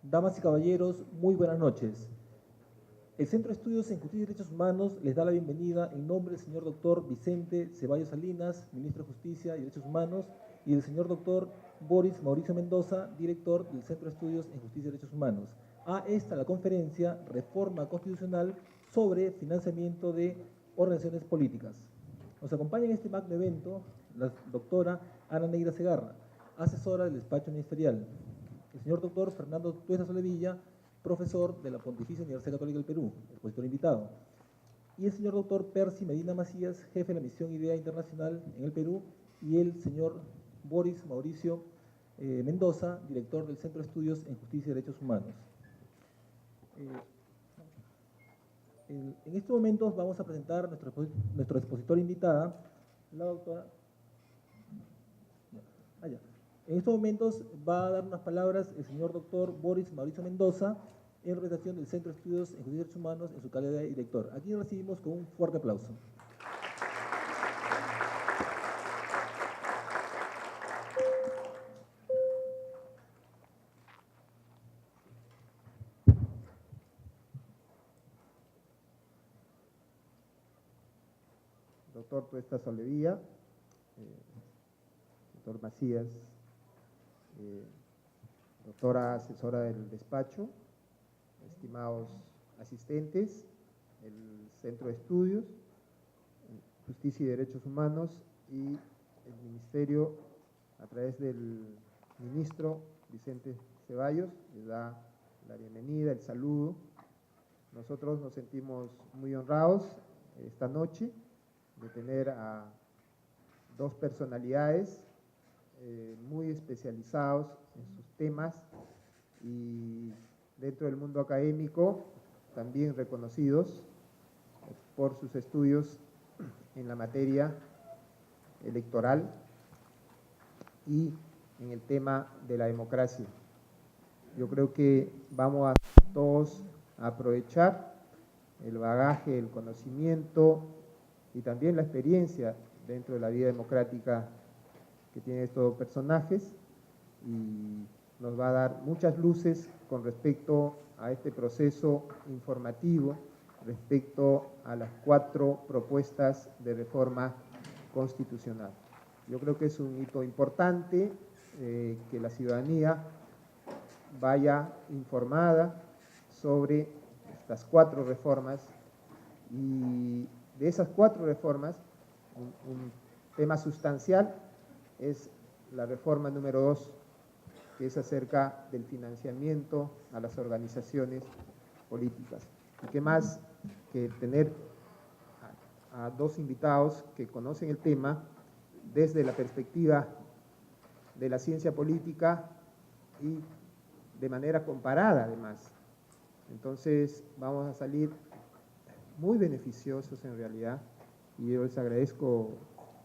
Damas y caballeros, muy buenas noches. El Centro de Estudios en Justicia y Derechos Humanos les da la bienvenida en nombre del señor doctor Vicente Ceballos Salinas, Ministro de Justicia y Derechos Humanos, y del señor doctor Boris Mauricio Mendoza, director del Centro de Estudios en Justicia y Derechos Humanos, a la conferencia Reforma Constitucional sobre Financiamiento de Organizaciones Políticas. Nos acompaña en este magno evento la doctora Ana Neira Segarra, asesora del despacho ministerial, el señor doctor Fernando Tuesta Soledilla, profesor de la Pontificia Universidad Católica del Perú, expositor invitado, y el señor doctor Percy Medina Macías, jefe de la misión IDEA Internacional en el Perú, y el señor Boris Mauricio Mendoza, director del Centro de Estudios en Justicia y Derechos Humanos. En estos momentos vamos a presentar a nuestro expositor invitada, la doctora... En estos momentos va a dar unas palabras el señor doctor Boris Mauricio Mendoza en representación del Centro de Estudios en Justicia y Derechos Humanos en su calidad de director. Aquí recibimos con un fuerte aplauso. Doctor Tuesta Soledilla, doctor Macías, doctora asesora del despacho, estimados asistentes, el Centro de Estudios, Justicia y Derechos Humanos y el Ministerio, a través del ministro Vicente Ceballos, les da la bienvenida, el saludo. Nosotros nos sentimos muy honrados esta noche de tener a dos personalidades muy especializados en sus temas y dentro del mundo académico también reconocidos por sus estudios en la materia electoral y en el tema de la democracia. Yo creo que vamos a todos a aprovechar el bagaje, el conocimiento y también la experiencia dentro de la vida democrática que tienen estos personajes, y nos va a dar muchas luces con respecto a este proceso informativo, respecto a las 4 propuestas de reforma constitucional. Yo creo que es un hito importante que la ciudadanía vaya informada sobre estas 4 reformas, y de esas 4 reformas, un tema sustancial es la reforma número 2, que es acerca del financiamiento a las organizaciones políticas. Y qué más que tener a dos invitados que conocen el tema desde la perspectiva de la ciencia política y de manera comparada además. Entonces vamos a salir muy beneficiosos en realidad, y yo les agradezco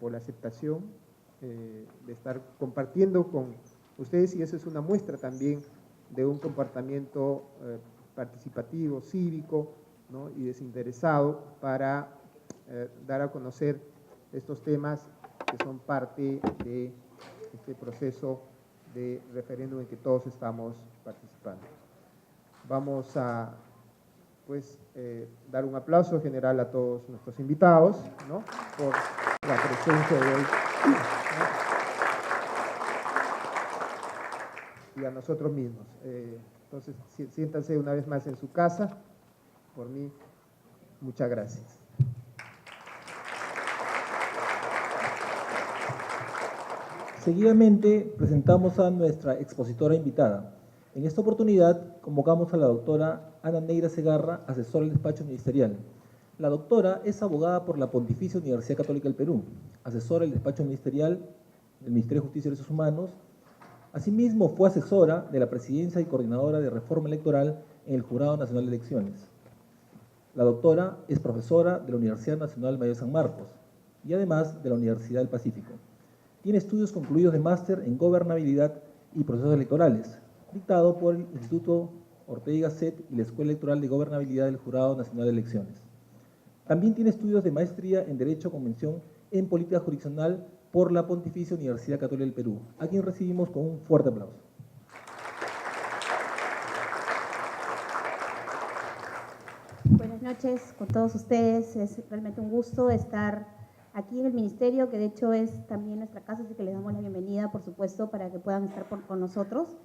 por la aceptación de estar compartiendo con ustedes, y eso es una muestra también de un comportamiento participativo, cívico, ¿no?, y desinteresado para dar a conocer estos temas que son parte de este proceso de referéndum en que todos estamos participando. Vamos a dar un aplauso general a todos nuestros invitados, ¿no?, por la presencia de hoy, y a nosotros mismos. Entonces, siéntanse una vez más en su casa. Por mí, muchas gracias. Seguidamente presentamos a nuestra expositora invitada. En esta oportunidad convocamos a la doctora Ana Neira Segarra, asesora del despacho ministerial. La doctora es abogada por la Pontificia Universidad Católica del Perú, asesora del despacho ministerial del Ministerio de Justicia y Derechos Humanos. Asimismo, fue asesora de la presidencia y coordinadora de reforma electoral en el Jurado Nacional de Elecciones. La doctora es profesora de la Universidad Nacional Mayor de San Marcos y además de la Universidad del Pacífico. Tiene estudios concluidos de máster en gobernabilidad y procesos electorales, dictado por el Instituto Ortega y Gasset y la Escuela Electoral de Gobernabilidad del Jurado Nacional de Elecciones. También tiene estudios de maestría en Derecho Convención en Política Jurisdiccional por la Pontificia Universidad Católica del Perú, a quien recibimos con un fuerte aplauso. buenas noches con todos ustedes. Es realmente un gusto estar aquí en el Ministerio, que de hecho es también nuestra casa, así que les damos la bienvenida, por supuesto, para que puedan estar con nosotros.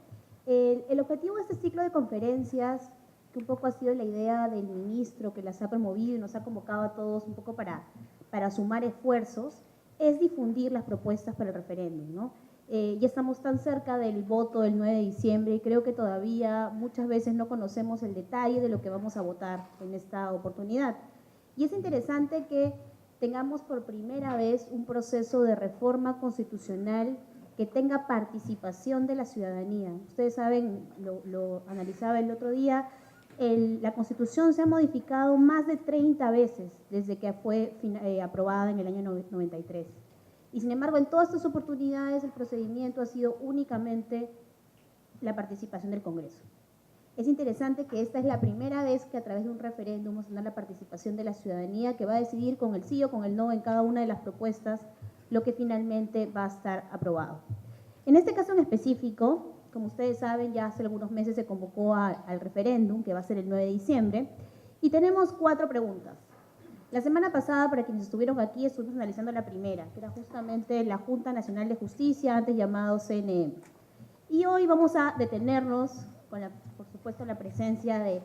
El objetivo de este ciclo de conferencias, que un poco ha sido la idea del ministro que las ha promovido y nos ha convocado a todos un poco para sumar esfuerzos, es difundir las propuestas para el referéndum, ¿no? Ya estamos tan cerca del voto del 9 de diciembre y creo que todavía muchas veces no conocemos el detalle de lo que vamos a votar en esta oportunidad. Y es interesante que tengamos por primera vez un proceso de reforma constitucional que tenga participación de la ciudadanía. Ustedes saben, lo analizaba el otro día, la Constitución se ha modificado más de 30 veces desde que fue aprobada en el año 93. Y sin embargo, en todas estas oportunidades el procedimiento ha sido únicamente la participación del Congreso. Es interesante que esta es la primera vez que a través de un referéndum vamos a tener la participación de la ciudadanía que va a decidir con el sí o con el no en cada una de las propuestas lo que finalmente va a estar aprobado. En este caso en específico, como ustedes saben, ya hace algunos meses se convocó al referéndum, que va a ser el 9 de diciembre, y tenemos 4 preguntas. La semana pasada, para quienes estuvieron aquí, estuvimos analizando la primera, que era justamente la Junta Nacional de Justicia, antes llamado CNM. Y hoy vamos a detenernos con, por supuesto, la presencia de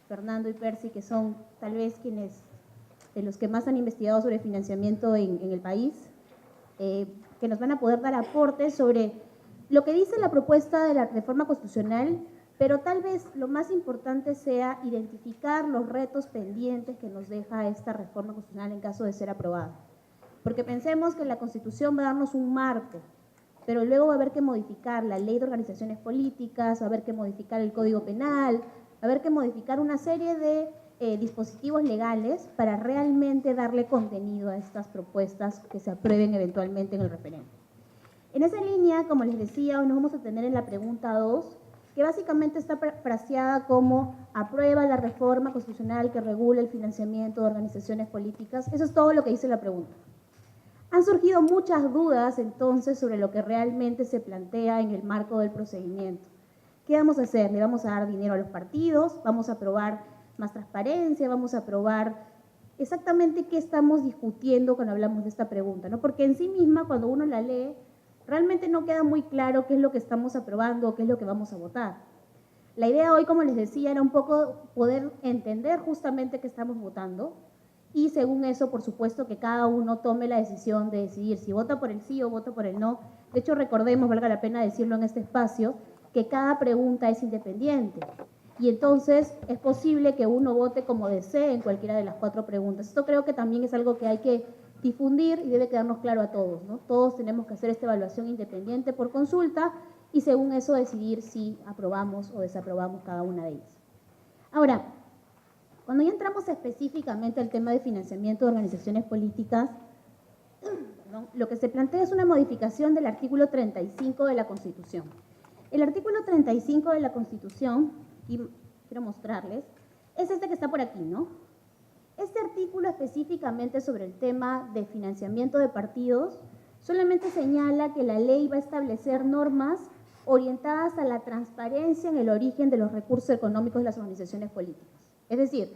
Fernando y Percy, que son tal vez de los que más han investigado sobre financiamiento en el país, que nos van a poder dar aportes sobre lo que dice la propuesta de la reforma constitucional, pero tal vez lo más importante sea identificar los retos pendientes que nos deja esta reforma constitucional en caso de ser aprobada. Porque pensemos que la Constitución va a darnos un marco, pero luego va a haber que modificar la ley de organizaciones políticas, va a haber que modificar el Código Penal, va a haber que modificar una serie de dispositivos legales para realmente darle contenido a estas propuestas que se aprueben eventualmente en el referéndum. En esa línea, como les decía, hoy nos vamos a tener en la pregunta 2, que básicamente está fraseada como aprueba la reforma constitucional que regula el financiamiento de organizaciones políticas. Eso es todo lo que dice la pregunta. Han surgido muchas dudas entonces sobre lo que realmente se plantea en el marco del procedimiento. ¿Qué vamos a hacer? ¿Le vamos a dar dinero a los partidos? ¿Vamos a aprobar más transparencia? ¿Vamos a aprobar exactamente qué estamos discutiendo cuando hablamos de esta pregunta, ¿no? Porque en sí misma, cuando uno la lee, realmente no queda muy claro qué es lo que estamos aprobando o qué es lo que vamos a votar. La idea hoy, como les decía, era un poco poder entender justamente qué estamos votando y según eso, por supuesto, que cada uno tome la decisión de decidir si vota por el sí o vota por el no. De hecho, recordemos, valga la pena decirlo en este espacio, que cada pregunta es independiente. Y entonces es posible que uno vote como desee en cualquiera de las 4 preguntas. Esto creo que también es algo que hay que difundir y debe quedarnos claro a todos, ¿no? Todos tenemos que hacer esta evaluación independiente por consulta y según eso decidir si aprobamos o desaprobamos cada una de ellas. Ahora, cuando ya entramos específicamente al tema de financiamiento de organizaciones políticas, lo que se plantea es una modificación del artículo 35 de la Constitución. El artículo 35 de la Constitución, y quiero mostrarles, es este que está por aquí, ¿no? Este artículo específicamente sobre el tema de financiamiento de partidos solamente señala que la ley va a establecer normas orientadas a la transparencia en el origen de los recursos económicos de las organizaciones políticas. Es decir,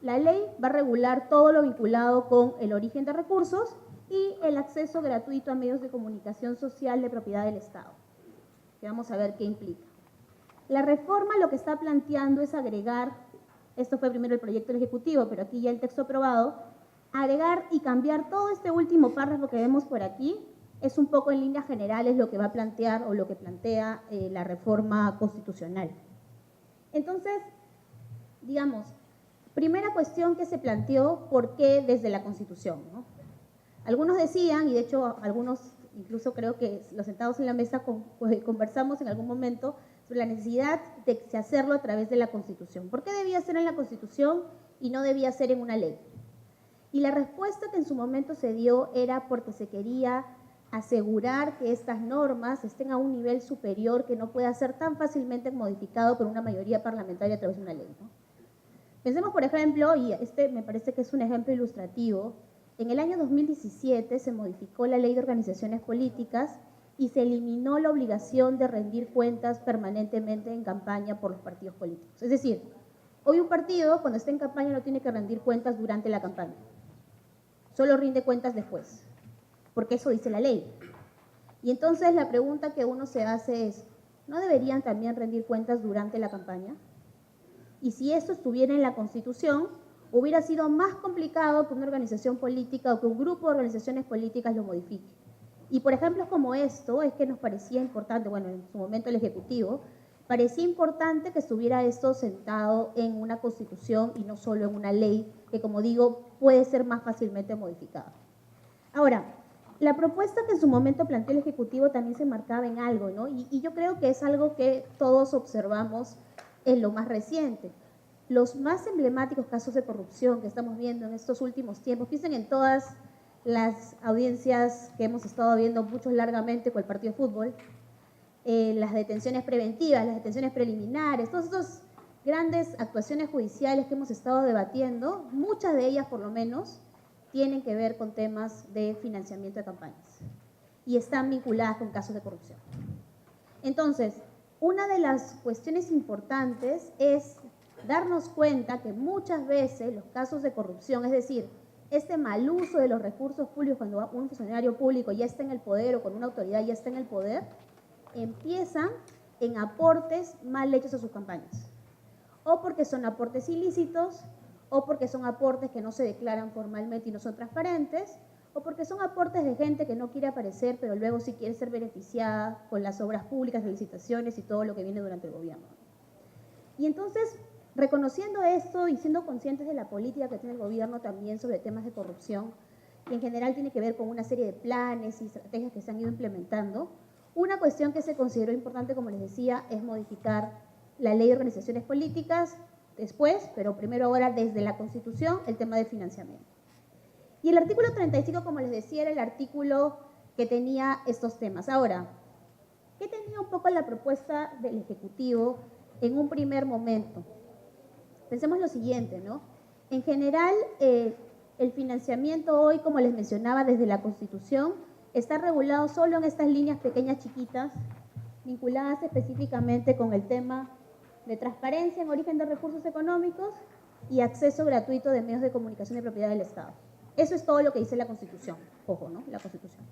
la ley va a regular todo lo vinculado con el origen de recursos y el acceso gratuito a medios de comunicación social de propiedad del Estado, que vamos a ver qué implica. La reforma lo que está planteando es agregar, esto fue primero el proyecto del Ejecutivo, pero aquí ya el texto aprobado, agregar y cambiar todo este último párrafo que vemos por aquí, es un poco en líneas generales lo que va a plantear o lo que plantea la reforma constitucional. Entonces, digamos, primera cuestión que se planteó, ¿por qué desde la Constitución, ¿no? Algunos decían, y de hecho algunos, incluso creo que los sentados en la mesa conversamos en algún momento sobre la necesidad de hacerlo a través de la Constitución. ¿Por qué debía ser en la Constitución y no debía ser en una ley? Y la respuesta que en su momento se dio era porque se quería asegurar que estas normas estén a un nivel superior que no pueda ser tan fácilmente modificado por una mayoría parlamentaria a través de una ley, ¿no? Pensemos, por ejemplo, y este me parece que es un ejemplo ilustrativo, en el año 2017 se modificó la Ley de Organizaciones Políticas y se eliminó la obligación de rendir cuentas permanentemente en campaña por los partidos políticos. Es decir, Hoy un partido, cuando está en campaña, no tiene que rendir cuentas durante la campaña. Solo rinde cuentas después, porque eso dice la ley. Y entonces la pregunta que uno se hace es, ¿no deberían también rendir cuentas durante la campaña? Y si eso estuviera en la Constitución, hubiera sido más complicado que una organización política o que un grupo de organizaciones políticas lo modifique. Y por ejemplo, como esto, es que nos parecía importante, bueno, en su momento el Ejecutivo, parecía importante que estuviera esto sentado en una Constitución y no solo en una ley, que como digo, puede ser más fácilmente modificada. Ahora, la propuesta que en su momento planteó el Ejecutivo también se marcaba en algo, ¿no? Y yo creo que es algo que todos observamos en lo más reciente. Los más emblemáticos casos de corrupción que estamos viendo en estos últimos tiempos, piensen en todas las audiencias que hemos estado viendo muchos largamente con el partido de fútbol, las detenciones preventivas, las detenciones preliminares, todas estas grandes actuaciones judiciales que hemos estado debatiendo, muchas de ellas por lo menos, tienen que ver con temas de financiamiento de campañas y están vinculadas con casos de corrupción. Entonces, una de las cuestiones importantes es darnos cuenta que muchas veces los casos de corrupción, es decir, este mal uso de los recursos públicos cuando un funcionario público ya está en el poder o con una autoridad ya está en el poder, empiezan en aportes mal hechos a sus campañas. O porque son aportes ilícitos, o porque son aportes que no se declaran formalmente y no son transparentes, o porque son aportes de gente que no quiere aparecer, pero luego sí quiere ser beneficiada con las obras públicas, las licitaciones y todo lo que viene durante el gobierno. Y entonces, reconociendo esto y siendo conscientes de la política que tiene el gobierno también sobre temas de corrupción, y en general tiene que ver con una serie de planes y estrategias que se han ido implementando, una cuestión que se consideró importante, como les decía, es modificar la ley de organizaciones políticas, después, pero primero ahora desde la Constitución, el tema del financiamiento. Y el artículo 35, como les decía, era el artículo que tenía estos temas. Ahora, ¿qué tenía un poco la propuesta del Ejecutivo en un primer momento? Pensemos lo siguiente, ¿no? En general, el financiamiento hoy, como les mencionaba, desde la Constitución, está regulado solo en estas líneas pequeñas, chiquitas, vinculadas específicamente con el tema de transparencia en origen de recursos económicos y acceso gratuito de medios de comunicación de propiedad del Estado. Eso es todo lo que dice la Constitución, ojo, ¿no? La Constitución.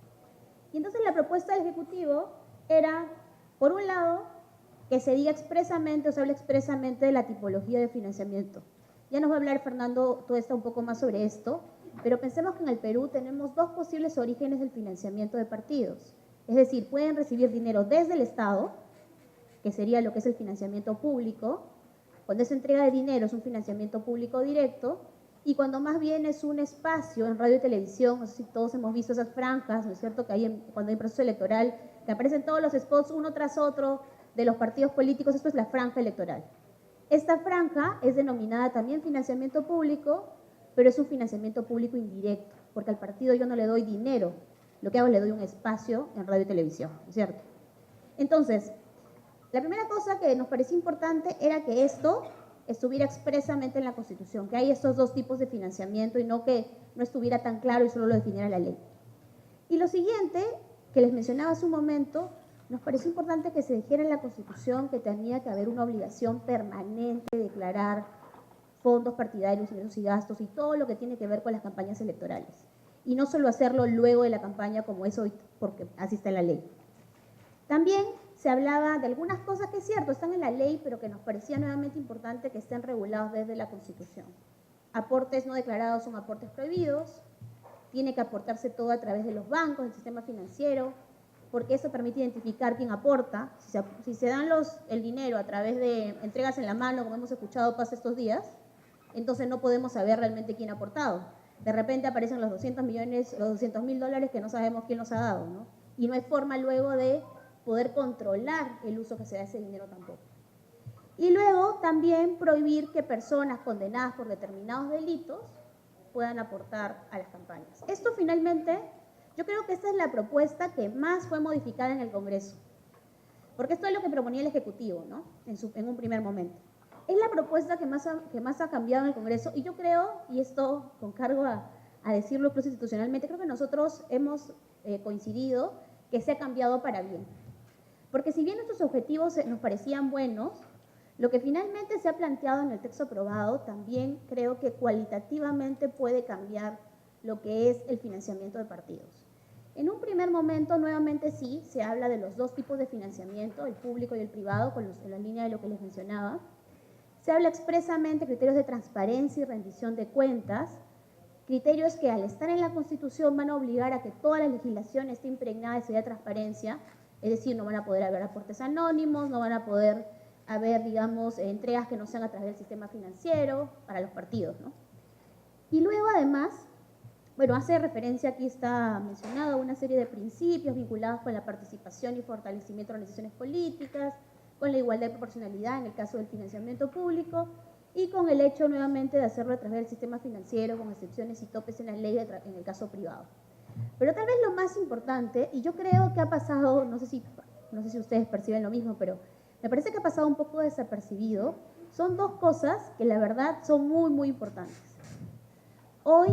Y entonces la propuesta del Ejecutivo era, por un lado, que se diga expresamente o se hable expresamente de la tipología de financiamiento. Ya nos va a hablar Fernando Tuesta un poco más sobre esto, pero pensemos que en el Perú tenemos dos posibles orígenes del financiamiento de partidos. Es decir, pueden recibir dinero desde el Estado, que sería lo que es el financiamiento público. Cuando esa entrega de dinero es un financiamiento público directo, y cuando más bien es un espacio en radio y televisión, no sé si todos hemos visto esas franjas, ¿no es cierto?, que hay cuando hay proceso electoral, que aparecen todos los spots uno tras otro de los partidos políticos, esto es la franja electoral. Esta franja es denominada también financiamiento público, pero es un financiamiento público indirecto, porque al partido yo no le doy dinero, lo que hago es le doy un espacio en radio y televisión, ¿no es cierto? Entonces, la primera cosa que nos parecía importante era que esto estuviera expresamente en la Constitución, que hay estos dos tipos de financiamiento y no que no estuviera tan claro y solo lo definiera la ley. Y lo siguiente, que les mencionaba hace un momento, nos pareció importante que se dijera en la Constitución que tenía que haber una obligación permanente de declarar fondos partidarios, ingresos y gastos y todo lo que tiene que ver con las campañas electorales. Y no solo hacerlo luego de la campaña como es hoy, porque así está en la ley. También se hablaba de algunas cosas que es cierto, están en la ley, pero que nos parecía nuevamente importante que estén regulados desde la Constitución. Aportes no declarados son aportes prohibidos, tiene que aportarse todo a través de los bancos, del sistema financiero, porque eso permite identificar quién aporta. Si se dan el dinero a través de entregas en la mano, como hemos escuchado pasa estos días, entonces no podemos saber realmente quién ha aportado. De repente aparecen los 200 millones, los $200.000 que no sabemos quién los ha dado, ¿no? Y no hay forma luego de poder controlar el uso que se da de ese dinero tampoco. Y luego también prohibir que personas condenadas por determinados delitos puedan aportar a las campañas. Esto finalmente, yo creo que esta es la propuesta que más fue modificada en el Congreso, porque esto es lo que proponía el Ejecutivo, ¿no? En un primer momento. Es la propuesta que más ha cambiado en el Congreso y yo creo, y esto con cargo a decirlo incluso institucionalmente, creo que nosotros hemos coincidido que se ha cambiado para bien. Porque si bien nuestros objetivos nos parecían buenos, Lo que finalmente se ha planteado en el texto aprobado también creo que cualitativamente puede cambiar lo que es el financiamiento de partidos. En un primer momento, nuevamente sí, se habla de los dos tipos de financiamiento, el público y el privado, en la línea de lo que les mencionaba. Se habla expresamente de criterios de transparencia y rendición de cuentas, criterios que al estar en la Constitución van a obligar a que toda la legislación esté impregnada de transparencia, es decir, no van a poder haber aportes anónimos, no van a poder haber, digamos, entregas que no sean a través del sistema financiero para los partidos, ¿no? Y luego, además, bueno, hace referencia, aquí está mencionado, a una serie de principios vinculados con la participación y fortalecimiento de organizaciones políticas, con la igualdad y proporcionalidad en el caso del financiamiento público y con el hecho nuevamente de hacerlo a través del sistema financiero con excepciones y topes en la ley en el caso privado. Pero tal vez lo más importante, y yo creo que ha pasado, no sé si ustedes perciben lo mismo, pero me parece que ha pasado un poco desapercibido, son dos cosas que la verdad son muy, muy importantes. Hoy,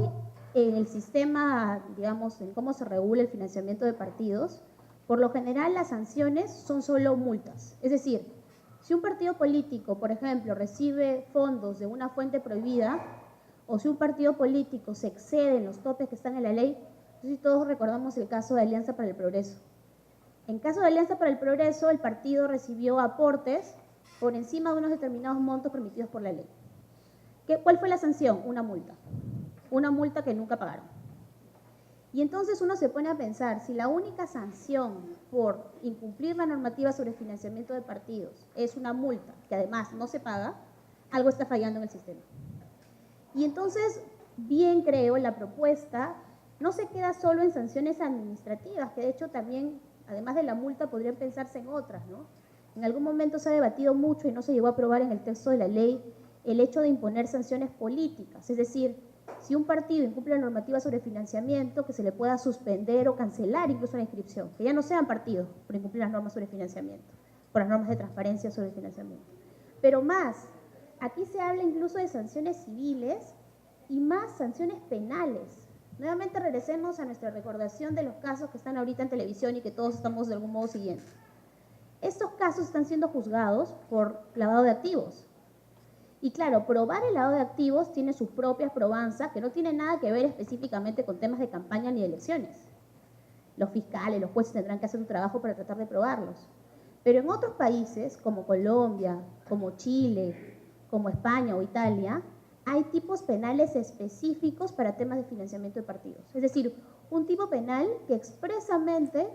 en el sistema, digamos, en cómo se regula el financiamiento de partidos, por lo general las sanciones son solo multas. Es decir, si un partido político, por ejemplo, recibe fondos de una fuente prohibida, o si un partido político se excede en los topes que están en la ley, no sé si todos recordamos el caso de Alianza para el Progreso. En caso de Alianza para el Progreso, el partido recibió aportes por encima de unos determinados montos permitidos por la ley. ¿Cuál fue la sanción? Una multa que nunca pagaron. Y entonces uno se pone a pensar, si la única sanción por incumplir la normativa sobre financiamiento de partidos es una multa, que además no se paga, algo está fallando en el sistema. Y entonces, bien creo, la propuesta no se queda solo en sanciones administrativas, que de hecho también, además de la multa, podrían pensarse en otras, ¿no? En algún momento se ha debatido mucho y no se llegó a aprobar en el texto de la ley el hecho de imponer sanciones políticas, es decir, si un partido incumple la normativa sobre financiamiento, que se le pueda suspender o cancelar incluso la inscripción, que ya no sean partidos por incumplir las normas sobre financiamiento, por las normas de transparencia sobre el financiamiento. Pero más, aquí se habla incluso de sanciones civiles y más sanciones penales. Nuevamente regresemos a nuestra recordación de los casos que están ahorita en televisión y que todos estamos de algún modo siguiendo. Estos casos están siendo juzgados por lavado de activos. Y claro, probar el lavado de activos tiene sus propias probanzas que no tienen nada que ver específicamente con temas de campaña ni de elecciones. Los fiscales, los jueces tendrán que hacer un trabajo para tratar de probarlos. Pero en otros países, como Colombia, como Chile, como España o Italia, hay tipos penales específicos para temas de financiamiento de partidos. Es decir, un tipo penal que expresamente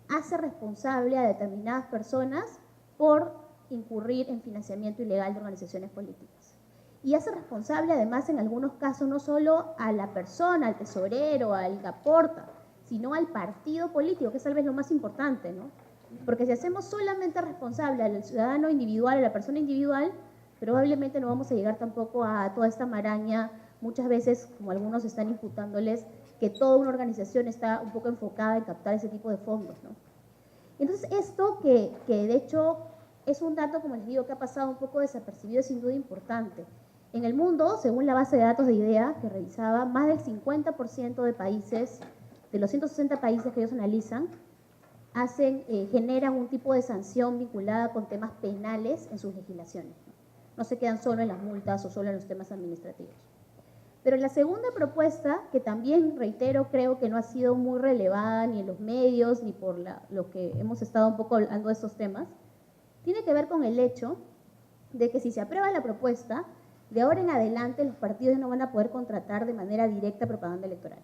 hace responsable a determinadas personas por incurrir en financiamiento ilegal de organizaciones políticas. Y hace responsable además en algunos casos no solo a la persona, al tesorero, al que aporta, sino al partido político, que es tal vez lo más importante, ¿no? Porque si hacemos solamente responsable al ciudadano individual, a la persona individual, probablemente no vamos a llegar tampoco a toda esta maraña, muchas veces, como algunos están imputándoles, que toda una organización está un poco enfocada en captar ese tipo de fondos, ¿no? Entonces, esto que de hecho es un dato, como les digo, que ha pasado un poco desapercibido, es sin duda importante. En el mundo, según la base de datos de IDEA, que revisaba, más del 50% de países, de los 160 países que ellos analizan, generan un tipo de sanción vinculada con temas penales en sus legislaciones. No se quedan solo en las multas o solo en los temas administrativos. Pero la segunda propuesta, que también, reitero, creo que no ha sido muy relevada ni en los medios, ni por lo que hemos estado un poco hablando de estos temas, tiene que ver con el hecho de que si se aprueba la propuesta, de ahora en adelante los partidos no van a poder contratar de manera directa propaganda electoral.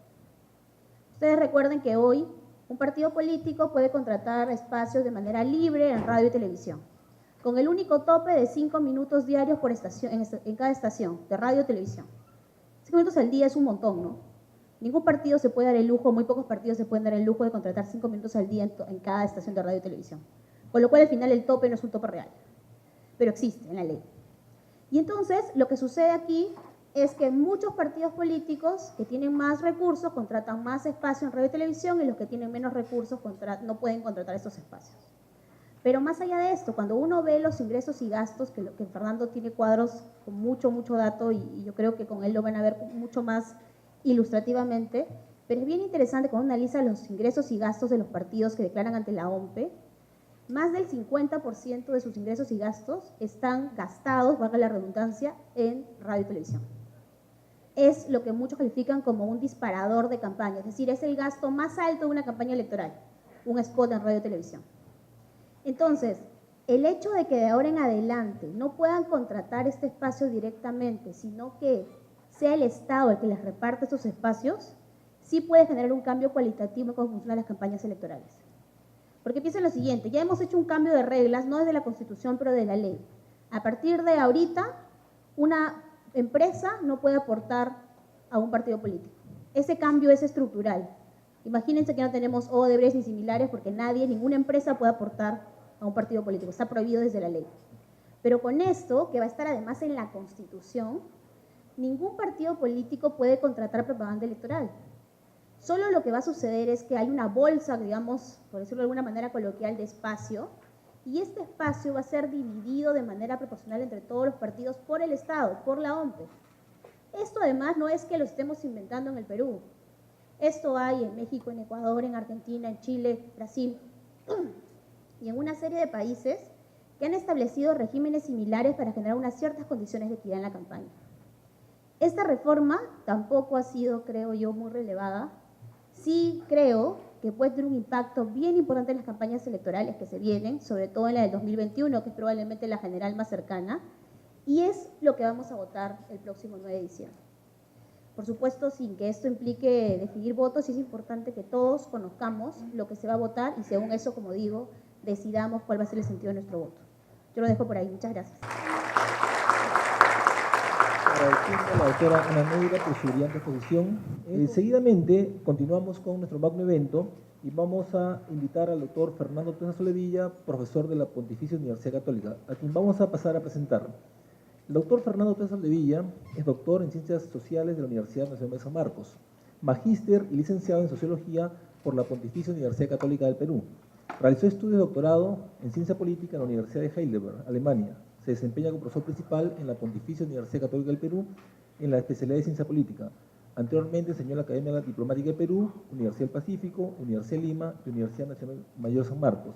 Ustedes recuerden que hoy un partido político puede contratar espacios de manera libre en radio y televisión, con el único tope de 5 minutos diarios por estación, en cada estación de radio y televisión. 5 minutos al día es un montón, ¿no? Ningún partido se puede dar el lujo, muy pocos partidos se pueden dar el lujo de contratar 5 minutos al día en cada estación de radio y televisión. Con lo cual al final el tope no es un tope real, pero existe en la ley. Y entonces lo que sucede aquí es que muchos partidos políticos que tienen más recursos contratan más espacio en radio y televisión y los que tienen menos recursos no pueden contratar estos espacios. Pero más allá de esto, cuando uno ve los ingresos y gastos, que Fernando tiene cuadros con mucho dato y yo creo que con él lo van a ver mucho más ilustrativamente, pero es bien interesante cuando uno analiza los ingresos y gastos de los partidos que declaran ante la OMPE. más del 50% de sus ingresos y gastos están gastados, valga la redundancia, en radio y televisión. Es lo que muchos califican como un disparador de campaña, es decir, es el gasto más alto de una campaña electoral, un spot en radio y televisión. Entonces, el hecho de que de ahora en adelante no puedan contratar este espacio directamente, sino que sea el Estado el que les reparte estos espacios, sí puede generar un cambio cualitativo en cómo funcionan las campañas electorales. Porque piensen lo siguiente, ya hemos hecho un cambio de reglas, no desde la Constitución, pero de la ley. A partir de ahorita, una empresa no puede aportar a un partido político. Ese cambio es estructural. Imagínense que no tenemos Odebrecht ni similares porque ninguna empresa puede aportar a un partido político. Está prohibido desde la ley. Pero con esto, que va a estar además en la Constitución, ningún partido político puede contratar propaganda electoral. Solo lo que va a suceder es que hay una bolsa, digamos, por decirlo de alguna manera coloquial, de espacio, y este espacio va a ser dividido de manera proporcional entre todos los partidos por el Estado, por la OMPE. Esto además no es que lo estemos inventando en el Perú. Esto hay en México, en Ecuador, en Argentina, en Chile, Brasil y en una serie de países que han establecido regímenes similares para generar unas ciertas condiciones de equidad en la campaña. Esta reforma tampoco ha sido, creo yo, muy relevada. Sí creo que puede tener un impacto bien importante en las campañas electorales que se vienen, sobre todo en la del 2021, que es probablemente la general más cercana, y es lo que vamos a votar el próximo 9 de diciembre. Por supuesto, sin que esto implique definir votos, es importante que todos conozcamos lo que se va a votar y según eso, como digo, decidamos cuál va a ser el sentido de nuestro voto. Yo lo dejo por ahí. Muchas gracias. Agradeciendo a la doctora Ana Neira por su brillante exposición. Seguidamente, continuamos con nuestro magno evento y vamos a invitar al doctor Fernando Tesa Soldevilla, profesor de la Pontificia Universidad Católica, a quien vamos a pasar a presentar. El doctor Fernando Tesa Soldevilla es doctor en Ciencias Sociales de la Universidad Nacional de San Marcos, magíster y licenciado en Sociología por la Pontificia Universidad Católica del Perú. Realizó estudios de doctorado en Ciencia Política en la Universidad de Heidelberg, Alemania. Se desempeña como profesor principal en la Pontificia Universidad Católica del Perú en la especialidad de Ciencia Política. Anteriormente enseñó en la Academia Diplomática del Perú, Universidad del Pacífico, Universidad de Lima y Universidad Nacional Mayor San Marcos.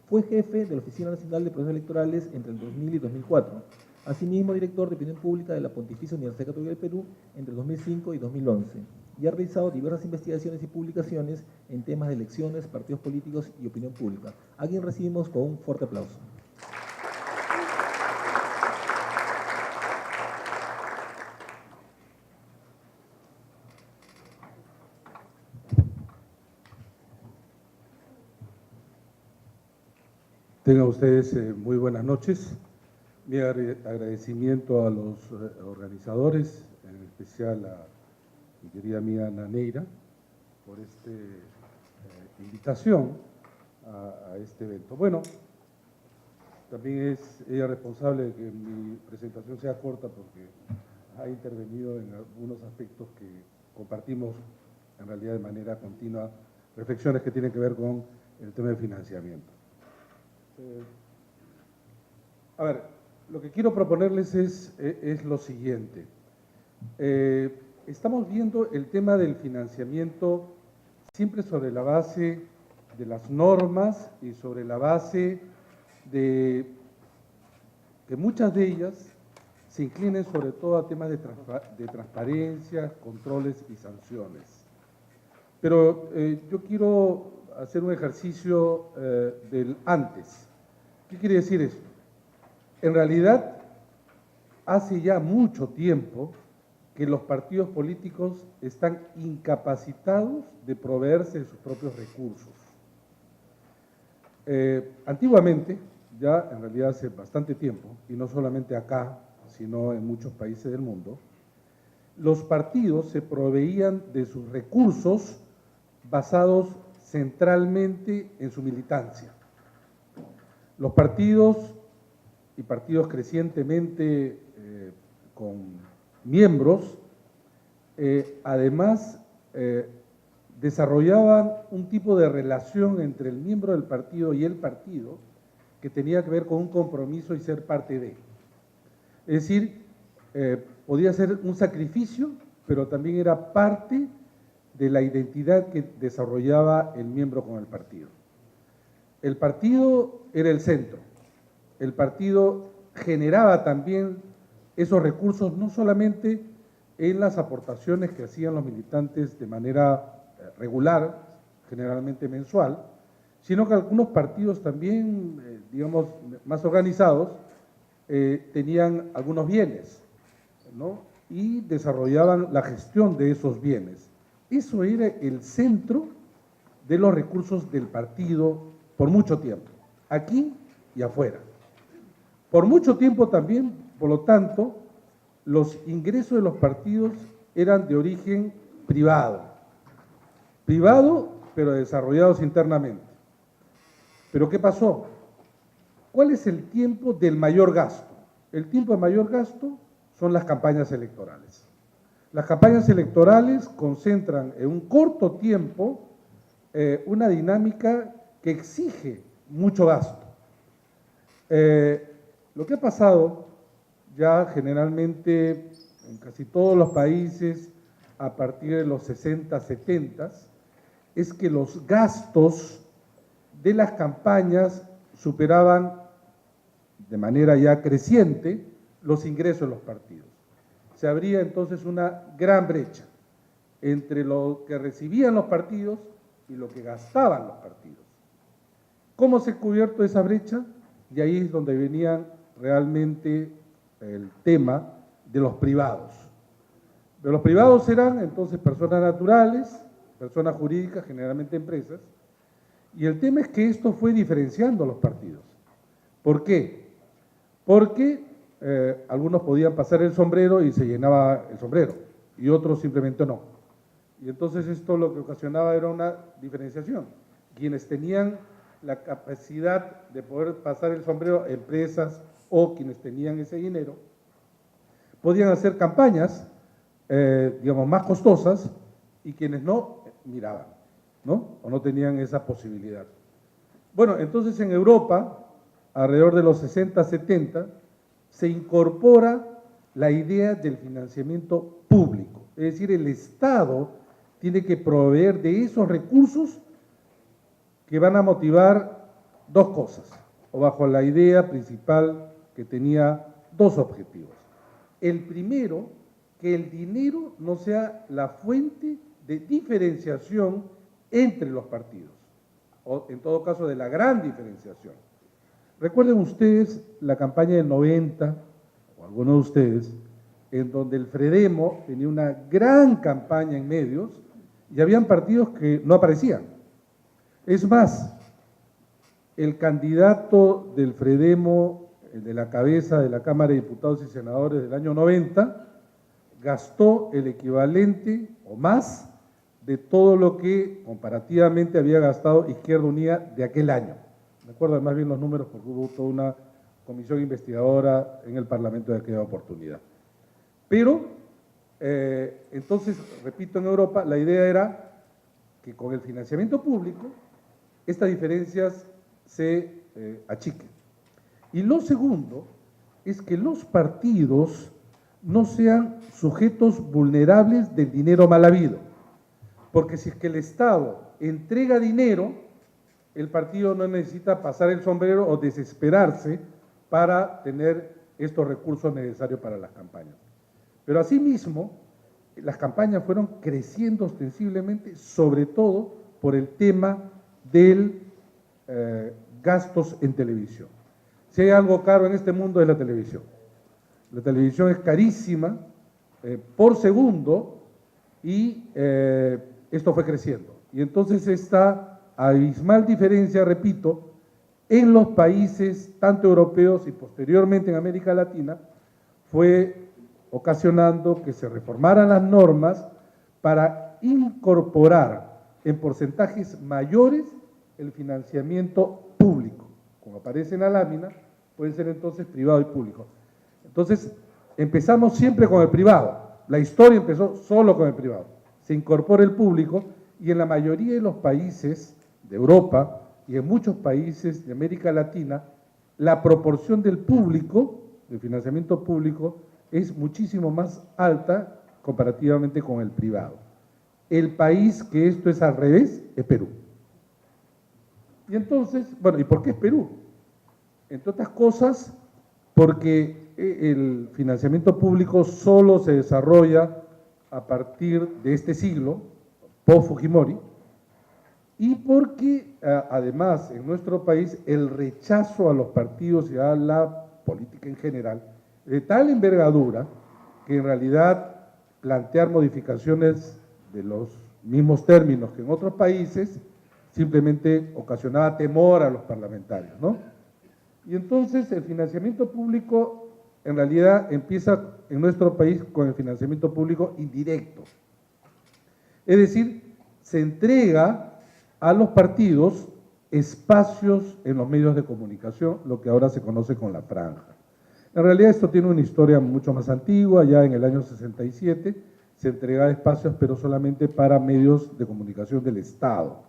Fue jefe de la Oficina Nacional de Procesos Electorales entre el 2000 y 2004. Asimismo, director de Opinión Pública de la Pontificia Universidad Católica del Perú entre 2005 y 2011. Y ha realizado diversas investigaciones y publicaciones en temas de elecciones, partidos políticos y opinión pública. A quien recibimos con un fuerte aplauso. Tengan ustedes muy buenas noches. Mi agradecimiento a los organizadores, en especial a mi querida amiga Ana Neira, por esta invitación a este evento. Bueno, también es ella responsable de que mi presentación sea corta porque ha intervenido en algunos aspectos que compartimos en realidad de manera continua, reflexiones que tienen que ver con el tema del financiamiento. A ver, lo que quiero proponerles es lo siguiente. Estamos viendo el tema del financiamiento siempre sobre la base de las normas y sobre la base de que muchas de ellas se inclinen sobre todo a temas de transparencia, controles y sanciones. Pero yo quiero hacer un ejercicio del antes. ¿Qué quiere decir esto? En realidad, hace ya mucho tiempo que los partidos políticos están incapacitados de proveerse de sus propios recursos. Antiguamente, ya en realidad hace bastante tiempo, y no solamente acá, sino en muchos países del mundo, los partidos se proveían de sus recursos basados centralmente en su militancia. Los partidos y partidos crecientemente con miembros, además desarrollaban un tipo de relación entre el miembro del partido y el partido que tenía que ver con un compromiso y ser parte de. Es decir, podía ser un sacrificio, pero también era parte de la identidad que desarrollaba el miembro con el partido. el partido era el centro. El partido generaba también esos recursos, no solamente en las aportaciones que hacían los militantes de manera regular, generalmente mensual, sino que algunos partidos también, digamos, más organizados, tenían algunos bienes, ¿no? Y desarrollaban la gestión de esos bienes. Eso era el centro de los recursos del partido por mucho tiempo, aquí y afuera. Por mucho tiempo también, por lo tanto, los ingresos de los partidos eran de origen privado. Privado, pero desarrollados internamente. ¿Pero qué pasó? ¿Cuál es el tiempo del mayor gasto? El tiempo de mayor gasto son las campañas electorales. Las campañas electorales concentran en un corto tiempo una dinámica que exige mucho gasto. Lo que ha pasado ya generalmente en casi todos los países a partir de los 60, 70, es que los gastos de las campañas superaban de manera ya creciente los ingresos de los partidos. Se abría entonces una gran brecha entre lo que recibían los partidos y lo que gastaban los partidos. ¿Cómo se ha cubierto esa brecha? Y ahí es donde venían realmente el tema de los privados. Pero los privados eran entonces personas naturales, personas jurídicas, generalmente empresas, y el tema es que esto fue diferenciando a los partidos. ¿Por qué? Porque algunos podían pasar el sombrero y se llenaba el sombrero, y otros simplemente no. Y entonces esto lo que ocasionaba era una diferenciación. Quienes tenían la capacidad de poder pasar el sombrero, empresas o quienes tenían ese dinero, podían hacer campañas, digamos, más costosas, y quienes no, miraban, ¿no? O no tenían esa posibilidad. Bueno, entonces en Europa, alrededor de los 60, 70, se incorpora la idea del financiamiento público. Es decir, el Estado tiene que proveer de esos recursos que van a motivar dos cosas, o bajo la idea principal que tenía dos objetivos. El primero, que el dinero no sea la fuente de diferenciación entre los partidos, o en todo caso de la gran diferenciación. Recuerden ustedes la campaña del 90, o algunos de ustedes, en donde el Fredemo tenía una gran campaña en medios y habían partidos que no aparecían. Es más, el candidato del Fredemo, el de la cabeza de la Cámara de Diputados y Senadores del año 90, gastó el equivalente o más de todo lo que comparativamente había gastado Izquierda Unida de aquel año. Me acuerdo más bien los números porque hubo toda una comisión investigadora en el Parlamento de aquella oportunidad. Pero, entonces, repito, en Europa la idea era que con el financiamiento público estas diferencias se achiquen. Y lo segundo es que los partidos no sean sujetos vulnerables del dinero mal habido. Porque si es que el Estado entrega dinero, el partido no necesita pasar el sombrero o desesperarse para tener estos recursos necesarios para las campañas. Pero asimismo, las campañas fueron creciendo ostensiblemente, sobre todo por el tema del gastos en televisión. Si hay algo caro en este mundo es la televisión. La televisión es carísima por segundo y esto fue creciendo. Y entonces esta abismal diferencia, repito, en los países tanto europeos y posteriormente en América Latina, fue ocasionando que se reformaran las normas para incorporar en porcentajes mayores el financiamiento público. Como aparece en la lámina, puede ser entonces privado y público. Entonces, empezamos siempre con el privado. La historia empezó solo con el privado. Se incorpora el público y en la mayoría de los países de Europa y en muchos países de América Latina, la proporción del público, del financiamiento público, es muchísimo más alta comparativamente con el privado. El país que esto es al revés es Perú. Y entonces, bueno, ¿y por qué es Perú? Entre otras cosas, porque el financiamiento público solo se desarrolla a partir de este siglo, post-Fujimori, y porque además en nuestro país el rechazo a los partidos y a la política en general es de tal envergadura que en realidad plantear modificaciones de los mismos términos que en otros países simplemente ocasionaba temor a los parlamentarios, ¿no? Y entonces el financiamiento público en realidad empieza en nuestro país con el financiamiento público indirecto. Es decir, se entrega a los partidos espacios en los medios de comunicación, lo que ahora se conoce con la franja. En realidad esto tiene una historia mucho más antigua, ya en el año 67 se entregaba espacios pero solamente para medios de comunicación del Estado.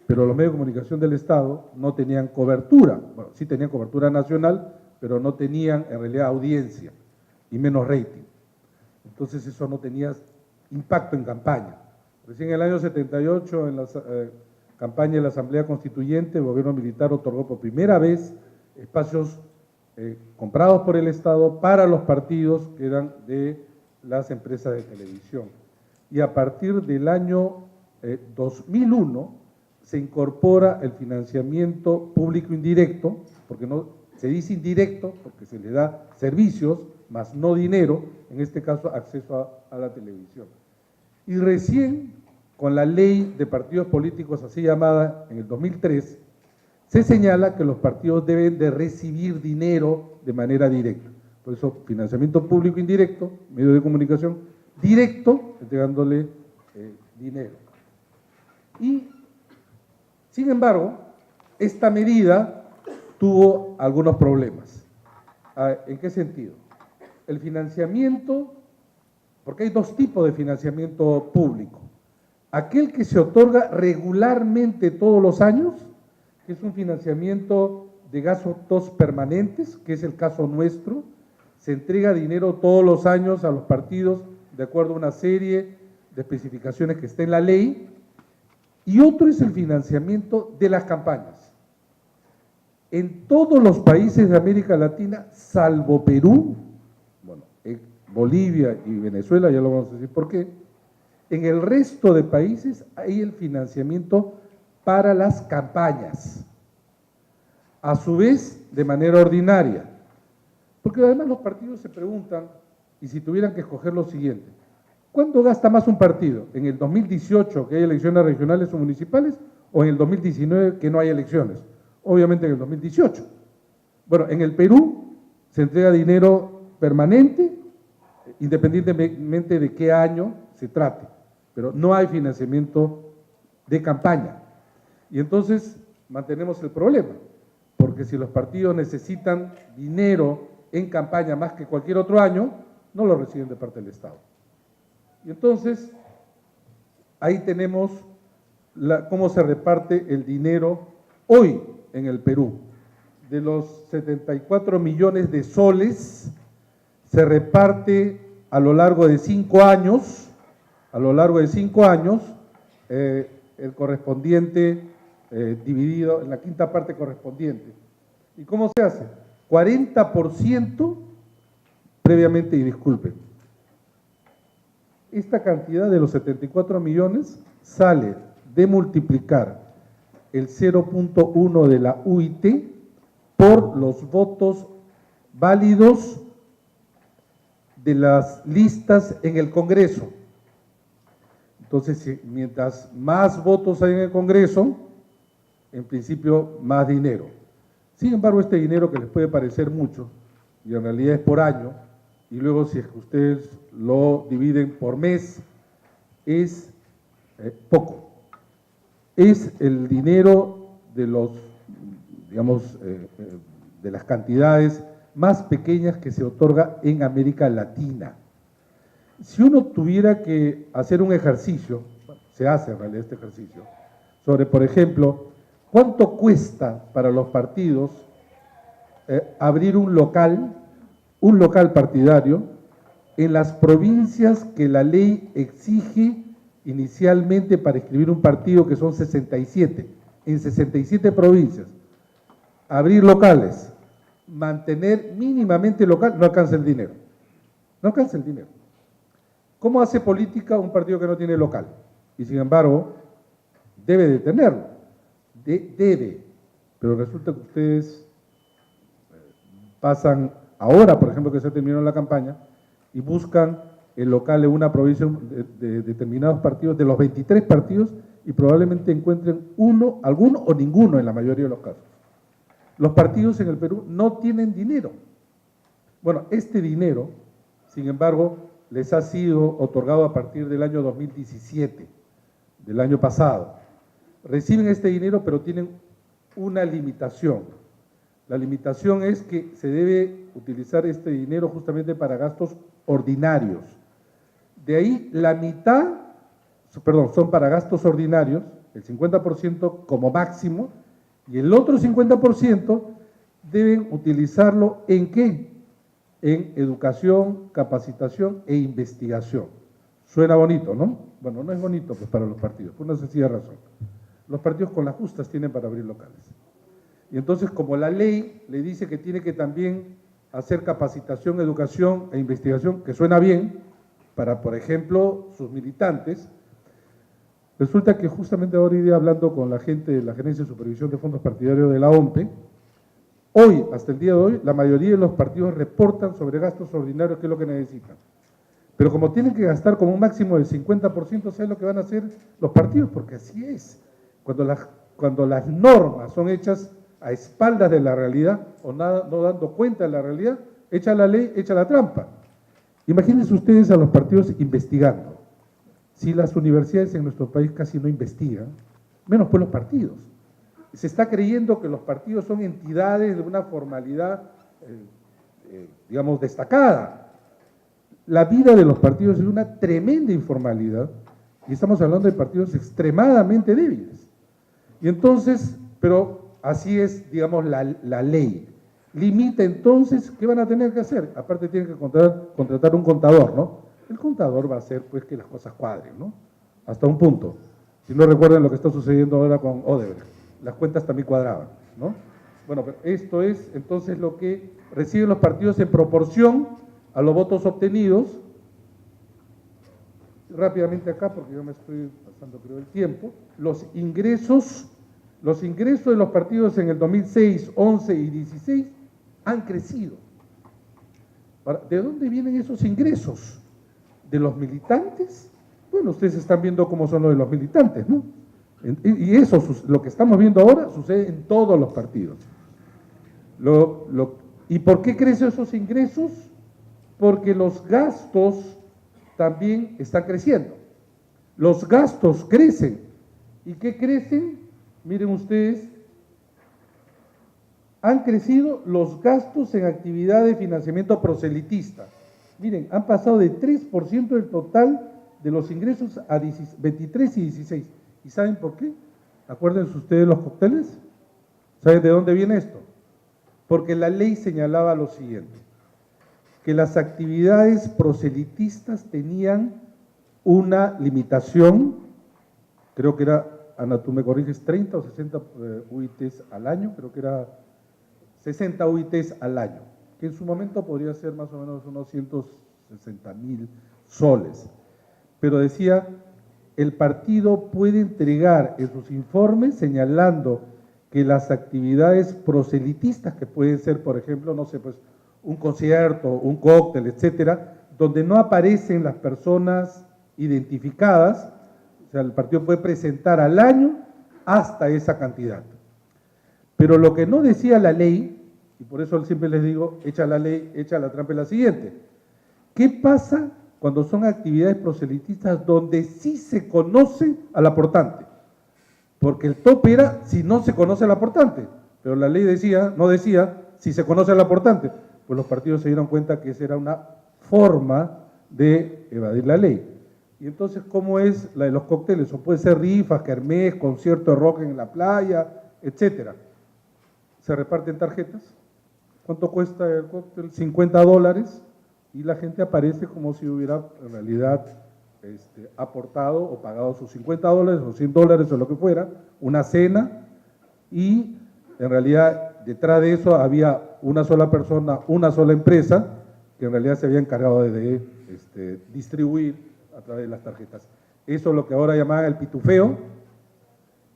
Pero los medios de comunicación del Estado no tenían cobertura, bueno, sí tenían cobertura nacional, pero no tenían en realidad audiencia y menos rating. Entonces eso no tenía impacto en campaña. Recién en el año 78, en la campaña de la Asamblea Constituyente, el gobierno militar otorgó por primera vez espacios comprados por el Estado para los partidos que eran de las empresas de televisión. Y a partir del año 2001 se incorpora el financiamiento público indirecto, porque no se dice indirecto porque se le da servicios, más no dinero, en este caso acceso a la televisión. Y recién, con la ley de partidos políticos así llamada en el 2003, se señala que los partidos deben de recibir dinero de manera directa. Por eso, financiamiento público indirecto, medio de comunicación directo, entregándole dinero. Y, sin embargo, esta medida tuvo algunos problemas. ¿En qué sentido? El financiamiento, porque hay dos tipos de financiamiento público. Aquel que se otorga regularmente todos los años, que es un financiamiento de gastos permanentes, que es el caso nuestro, se entrega dinero todos los años a los partidos de acuerdo a una serie de especificaciones que está en la ley, y otro es el financiamiento de las campañas. En todos los países de América Latina, salvo Perú, bueno, Bolivia y Venezuela, ya lo vamos a decir por qué, en el resto de países hay el financiamiento para las campañas, a su vez de manera ordinaria, porque además los partidos se preguntan, y si tuvieran que escoger lo siguiente, ¿cuándo gasta más un partido? ¿En el 2018 que hay elecciones regionales o municipales o en el 2019 que no hay elecciones? Obviamente en el 2018. Bueno, en el Perú se entrega dinero permanente, independientemente de qué año se trate, pero no hay financiamiento de campaña. Y entonces mantenemos el problema, porque si los partidos necesitan dinero en campaña más que cualquier otro año, no lo reciben de parte del Estado. Y entonces, ahí tenemos cómo se reparte el dinero hoy en el Perú. De los 74 millones de soles, se reparte a lo largo de 5 años, el correspondiente dividido en la quinta parte correspondiente. ¿Y cómo se hace? 40% previamente, y disculpen, esta cantidad de los 74 millones sale de multiplicar el 0.1 de la UIT por los votos válidos de las listas en el Congreso. Entonces, mientras más votos hay en el Congreso, en principio más dinero. Sin embargo, este dinero que les puede parecer mucho, y en realidad es por año, y luego si es que ustedes lo dividen por mes, es poco. Es el dinero de los, digamos, de las cantidades más pequeñas que se otorga en América Latina. Si uno tuviera que hacer un ejercicio, se hace en realidad este ejercicio, sobre, por ejemplo, ¿cuánto cuesta para los partidos abrir un local partidario en las provincias que la ley exige inicialmente para inscribir un partido, que son 67, en 67 provincias, abrir locales, mantener mínimamente local, no alcanza el dinero. No alcanza el dinero. ¿Cómo hace política un partido que no tiene local? Y sin embargo, debe de tenerlo. Debe. Pero resulta que ustedes pasan ahora, por ejemplo, que se terminó la campaña, y buscan el local en una provincia de determinados partidos, de los 23 partidos, y probablemente encuentren uno, alguno o ninguno en la mayoría de los casos. Los partidos en el Perú no tienen dinero. Bueno, este dinero, sin embargo, les ha sido otorgado a partir del año 2017, del año pasado. Reciben este dinero, pero tienen una limitación. La limitación es que se debe utilizar este dinero justamente para gastos ordinarios. De ahí la mitad, son para gastos ordinarios, el 50% como máximo, y el otro 50% deben utilizarlo ¿en qué? En educación, capacitación e investigación. Suena bonito, ¿no? Bueno, no es bonito pues para los partidos, por una sencilla razón. Los partidos con las justas tienen para abrir locales. Y entonces, como la ley le dice que tiene que también hacer capacitación, educación e investigación, que suena bien, para, por ejemplo, sus militantes, resulta que justamente ahora iré hablando con la gente de la Gerencia de Supervisión de Fondos Partidarios de la OMPE, hoy, hasta el día de hoy, la mayoría de los partidos reportan sobre gastos ordinarios, que es lo que necesitan. Pero como tienen que gastar como un máximo del 50%, ¿saben lo que van a hacer los partidos? Porque así es. Cuando las normas son hechas a espaldas de la realidad o no dando cuenta de la realidad, echa la ley, echa la trampa. Imagínense ustedes a los partidos investigando. Si las universidades en nuestro país casi no investigan, menos pues los partidos. Se está creyendo que los partidos son entidades de una formalidad, digamos, destacada. La vida de los partidos es una tremenda informalidad y estamos hablando de partidos extremadamente débiles. Y entonces, pero así es, digamos, la ley. Limita entonces, ¿qué van a tener que hacer? Aparte tienen que contratar un contador, ¿no? El contador va a hacer pues que las cosas cuadren, ¿no? Hasta un punto. Si no recuerdan lo que está sucediendo ahora con Odebrecht, las cuentas también cuadraban, ¿no? Bueno, pero esto es entonces lo que reciben los partidos en proporción a los votos obtenidos. Rápidamente acá, porque yo me estoy pasando creo el tiempo, los ingresos de los partidos en el 2006, 11 y 16 han crecido. Ahora, ¿de dónde vienen esos ingresos? ¿De los militantes? Bueno, ustedes están viendo cómo son los de los militantes, ¿no? Y eso, lo que estamos viendo ahora, sucede en todos los partidos. ¿Y por qué crecen esos ingresos? Porque los gastos también están creciendo. Los gastos crecen. ¿Y qué crecen? Miren ustedes, han crecido los gastos en actividad de financiamiento proselitista. Miren, han pasado de 3% del total de los ingresos a 23 y 16. ¿Y saben por qué? Acuérdense ustedes los cócteles. ¿Saben de dónde viene esto? Porque la ley señalaba lo siguiente, que las actividades proselitistas tenían una limitación, creo que era, Ana, tú me corriges, 30 o 60 UITs al año, creo que era 60 UITs al año, que en su momento podría ser más o menos unos 160.000 soles. Pero decía, el partido puede entregar en sus informes señalando que las actividades proselitistas, que pueden ser, por ejemplo, no sé, pues un concierto, un cóctel, etcétera, donde no aparecen las personas identificadas, o sea, el partido puede presentar al año hasta esa cantidad. Pero lo que no decía la ley, y por eso siempre les digo, echa la ley, echa la trampa, es la siguiente. ¿Qué pasa cuando son actividades proselitistas donde sí se conoce al aportante? Porque el tope era si no se conoce al aportante, pero la ley no decía si se conoce al aportante. Pues los partidos se dieron cuenta que esa era una forma de evadir la ley. Y entonces, ¿cómo es la de los cócteles? O puede ser rifas, kermés, concierto de rock en la playa, etcétera. Se reparten tarjetas. ¿Cuánto cuesta el cóctel? $50. Y la gente aparece como si hubiera en realidad aportado o pagado sus $50 o $100 o lo que fuera, una cena, y en realidad detrás de eso había una sola persona, una sola empresa, que en realidad se había encargado de distribuir a través de las tarjetas. Eso es lo que ahora llaman el pitufeo,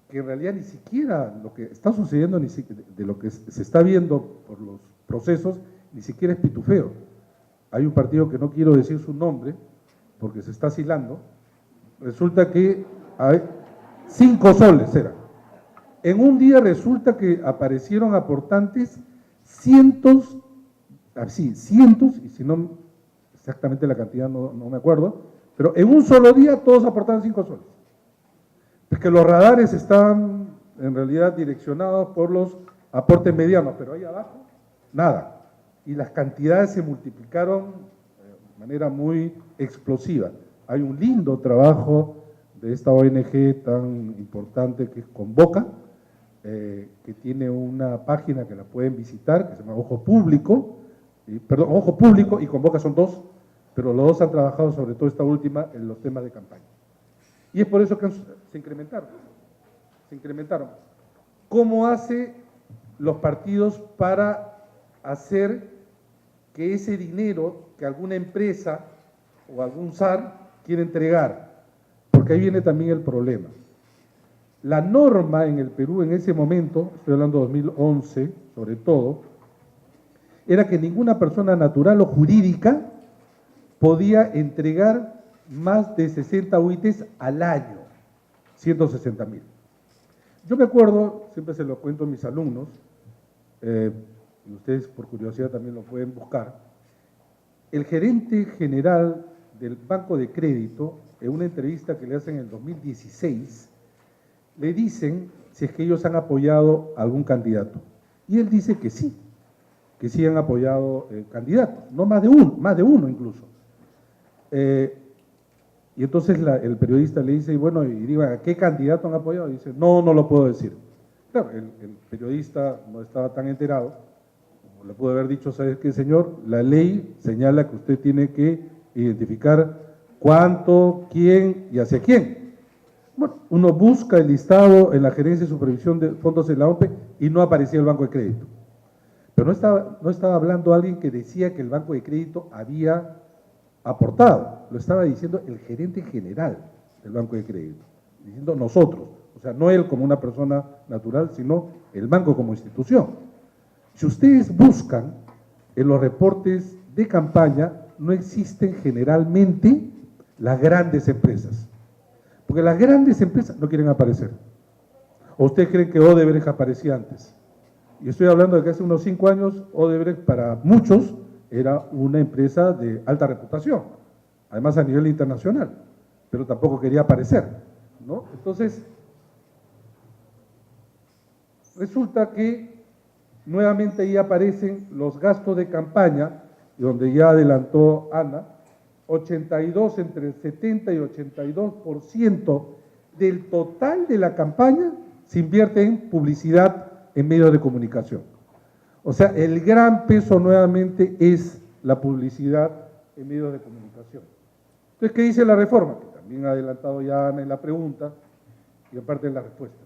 que en realidad ni siquiera lo que está sucediendo, de lo que se está viendo por los procesos, ni siquiera es pitufeo. Hay un partido que no quiero decir su nombre, porque se está asilando. Resulta que hay 5 soles era. En un día resulta que aparecieron aportantes cientos, y si no exactamente la cantidad no me acuerdo, pero en un solo día todos aportaban 5 soles. Porque los radares están en realidad direccionados por los aportes medianos, pero ahí abajo, nada. Y las cantidades se multiplicaron de manera muy explosiva. Hay un lindo trabajo de esta ONG tan importante que es Convoca, que tiene una página que la pueden visitar, que se llama Ojo Público y Convoca son 2, pero los 2 han trabajado sobre todo esta última en los temas de campaña. Y es por eso que se incrementaron. ¿Cómo hace los partidos para hacer que ese dinero que alguna empresa o algún SAR quiere entregar? Porque ahí viene también el problema. La norma en el Perú en ese momento, estoy hablando de 2011 sobre todo, era que ninguna persona natural o jurídica podía entregar más de 60 UITs al año, 160.000. Yo me acuerdo, siempre se lo cuento a mis alumnos, y ustedes por curiosidad también lo pueden buscar, el gerente general del Banco de Crédito, en una entrevista que le hacen en el 2016, le dicen si es que ellos han apoyado a algún candidato. Y él dice que sí han apoyado candidatos, no más de uno incluso. Y entonces el periodista le dice, bueno, y diga, ¿a qué candidato han apoyado? Y dice, no lo puedo decir. Claro, el periodista no estaba tan enterado, como le pudo haber dicho, ¿sabes qué, señor? La ley señala que usted tiene que identificar cuánto, quién y hacia quién. Bueno, uno busca el listado en la Gerencia de Supervisión de Fondos de la OMPE y no aparecía el Banco de Crédito. Pero no estaba hablando alguien que decía que el Banco de Crédito había aportado, lo estaba diciendo el gerente general del Banco de Crédito, diciendo nosotros, o sea, no él como una persona natural, sino el banco como institución. Si ustedes buscan en los reportes de campaña, no existen generalmente las grandes empresas, porque las grandes empresas no quieren aparecer. ¿O ustedes creen que Odebrecht aparecía antes? Y estoy hablando de que hace unos 5 años Odebrecht para muchos era una empresa de alta reputación, además a nivel internacional, pero tampoco quería aparecer, ¿no? Entonces, resulta que nuevamente ahí aparecen los gastos de campaña, donde ya adelantó Ana, 82, entre el 70 y 82% del total de la campaña se invierte en publicidad en medios de comunicación. O sea, el gran peso nuevamente es la publicidad en medios de comunicación. Entonces, ¿qué dice la reforma? Que también ha adelantado ya Ana en la pregunta y aparte en las respuestas,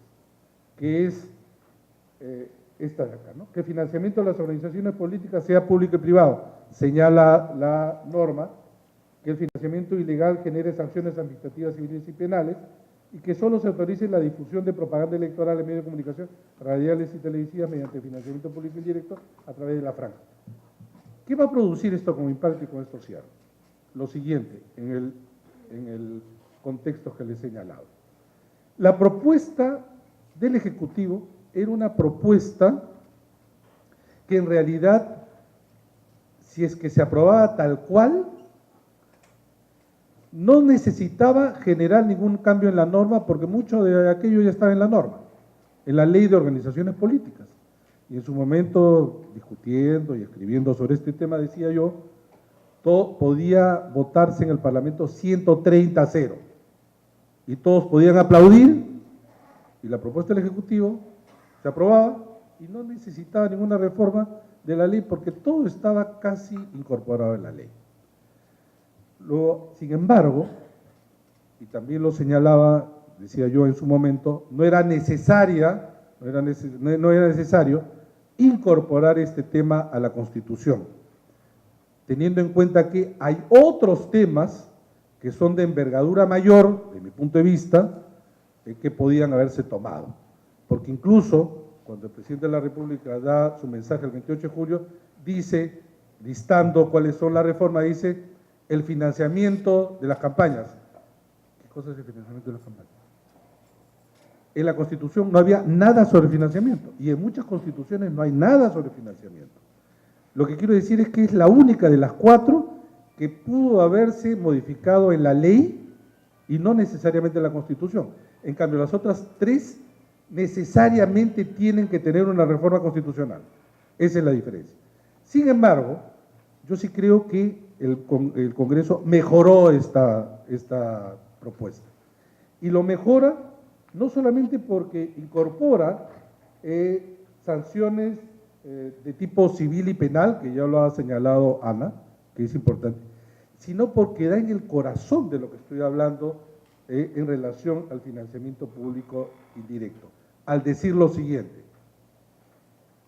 que es esta de acá, ¿no? Que el financiamiento de las organizaciones políticas sea público y privado. Señala la norma que el financiamiento ilegal genere sanciones administrativas, civiles y penales, y que solo se autorice la difusión de propaganda electoral en medios de comunicación, radiales y televisivas mediante financiamiento público indirecto a través de la franja. ¿Qué va a producir esto como impacto y con esto cierro? Lo siguiente, en el contexto que les he señalado. La propuesta del Ejecutivo era una propuesta que en realidad, si es que se aprobaba tal cual, no necesitaba generar ningún cambio en la norma porque mucho de aquello ya estaba en la norma, en la ley de organizaciones políticas. Y en su momento, discutiendo y escribiendo sobre este tema, decía yo, todo podía votarse en el Parlamento 130-0 y todos podían aplaudir y la propuesta del Ejecutivo se aprobaba y no necesitaba ninguna reforma de la ley porque todo estaba casi incorporado en la ley. Luego, sin embargo, y también lo señalaba, decía yo en su momento, no era necesaria no era necesario incorporar este tema a la Constitución, teniendo en cuenta que hay otros temas que son de envergadura mayor, de mi punto de vista, que podían haberse tomado. Porque incluso cuando el presidente de la República da su mensaje el 28 de julio, dice, listando cuáles son las reformas, dice el financiamiento de las campañas. ¿Qué cosa es el financiamiento de las campañas? En la Constitución no había nada sobre financiamiento, y en muchas constituciones no hay nada sobre financiamiento. Lo que quiero decir es que es la única de las 4 que pudo haberse modificado en la ley y no necesariamente en la Constitución. En cambio, las otras 3 necesariamente tienen que tener una reforma constitucional. Esa es la diferencia. Sin embargo, yo sí creo que el Congreso mejoró esta propuesta. Y lo mejora no solamente porque incorpora sanciones de tipo civil y penal, que ya lo ha señalado Ana, que es importante, sino porque da en el corazón de lo que estoy hablando en relación al financiamiento público indirecto. Al decir lo siguiente: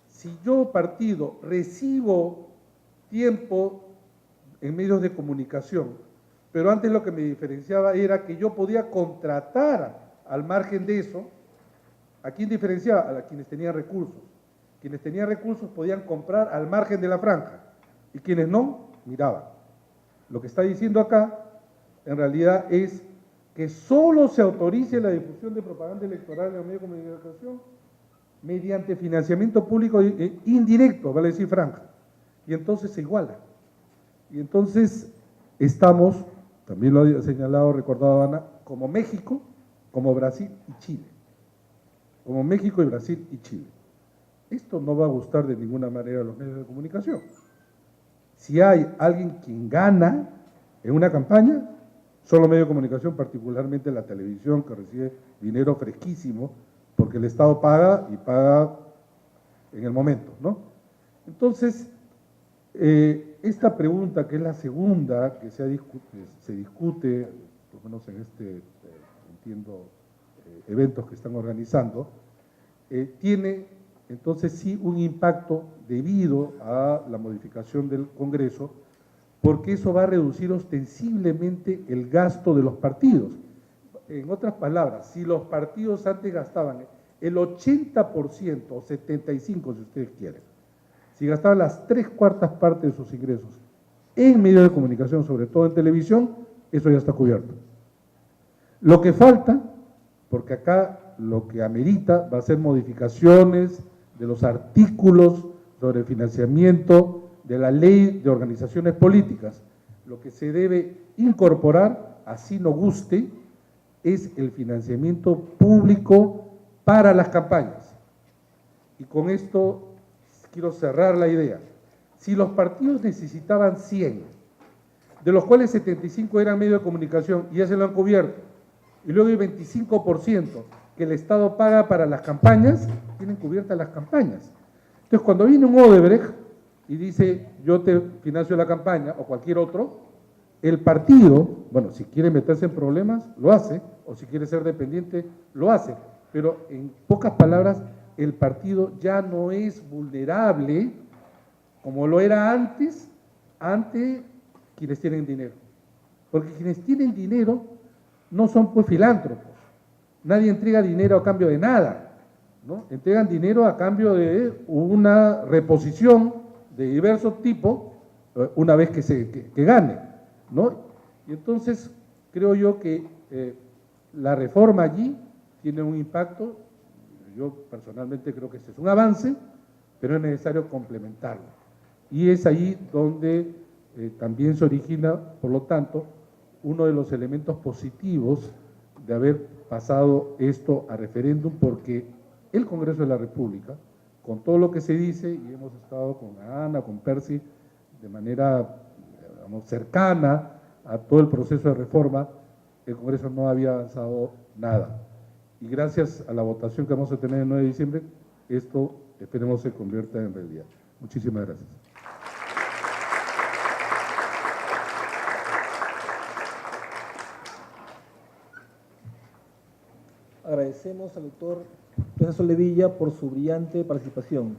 si yo, partido, recibo tiempo en medios de comunicación, pero antes lo que me diferenciaba era que yo podía contratar al margen de eso, ¿a quién diferenciaba? A quienes tenían recursos. Quienes tenían recursos podían comprar al margen de la franja, y quienes no, miraban. Lo que está diciendo acá, en realidad, es que solo se autorice la difusión de propaganda electoral en los medios de comunicación mediante financiamiento público indirecto, vale decir franja, y entonces se iguala. Y entonces estamos, también lo ha señalado, recordado Ana, como México, como Brasil y Chile. Como México y Brasil y Chile. Esto no va a gustar de ninguna manera a los medios de comunicación. Si hay alguien quien gana en una campaña, son los medios de comunicación, particularmente la televisión, que recibe dinero fresquísimo, porque el Estado paga y paga en el momento, ¿no? Entonces, esta pregunta, que es la segunda que se discute, por lo menos en entiendo, eventos que están organizando, tiene entonces sí un impacto debido a la modificación del Congreso, porque eso va a reducir ostensiblemente el gasto de los partidos. En otras palabras, si los partidos antes gastaban el 80% o 75%, si ustedes quieren, si gastaban las 3/4 partes de sus ingresos en medios de comunicación, sobre todo en televisión, eso ya está cubierto. Lo que falta, porque acá lo que amerita va a ser modificaciones de los artículos sobre el financiamiento de la ley de organizaciones políticas. Lo que se debe incorporar, así no guste, es el financiamiento público para las campañas. Y con esto quiero cerrar la idea. Si los partidos necesitaban 100, de los cuales 75 eran medios de comunicación, y ya se lo han cubierto, y luego hay 25% que el Estado paga para las campañas, tienen cubiertas las campañas. Entonces, cuando viene un Odebrecht y dice, yo te financio la campaña, o cualquier otro, el partido, bueno, si quiere meterse en problemas, lo hace, o si quiere ser dependiente, lo hace. Pero en pocas palabras, el partido ya no es vulnerable, como lo era antes, ante quienes tienen dinero. Porque quienes tienen dinero no son pues filántropos. Nadie entrega dinero a cambio de nada, ¿no? Entregan dinero a cambio de una reposición de diverso tipo una vez que gane, ¿no? Y entonces creo yo que la reforma allí tiene un impacto. Yo personalmente creo que este es un avance, pero es necesario complementarlo. Y es ahí donde también se origina, por lo tanto, uno de los elementos positivos de haber pasado esto a referéndum, porque el Congreso de la República, con todo lo que se dice, y hemos estado con Ana, con Percy, de manera, digamos, cercana a todo el proceso de reforma, el Congreso no había avanzado nada. Y gracias a la votación que vamos a tener el 9 de diciembre, esto esperemos se convierta en realidad. Muchísimas gracias. Agradecemos al doctor César Soldevilla por su brillante participación.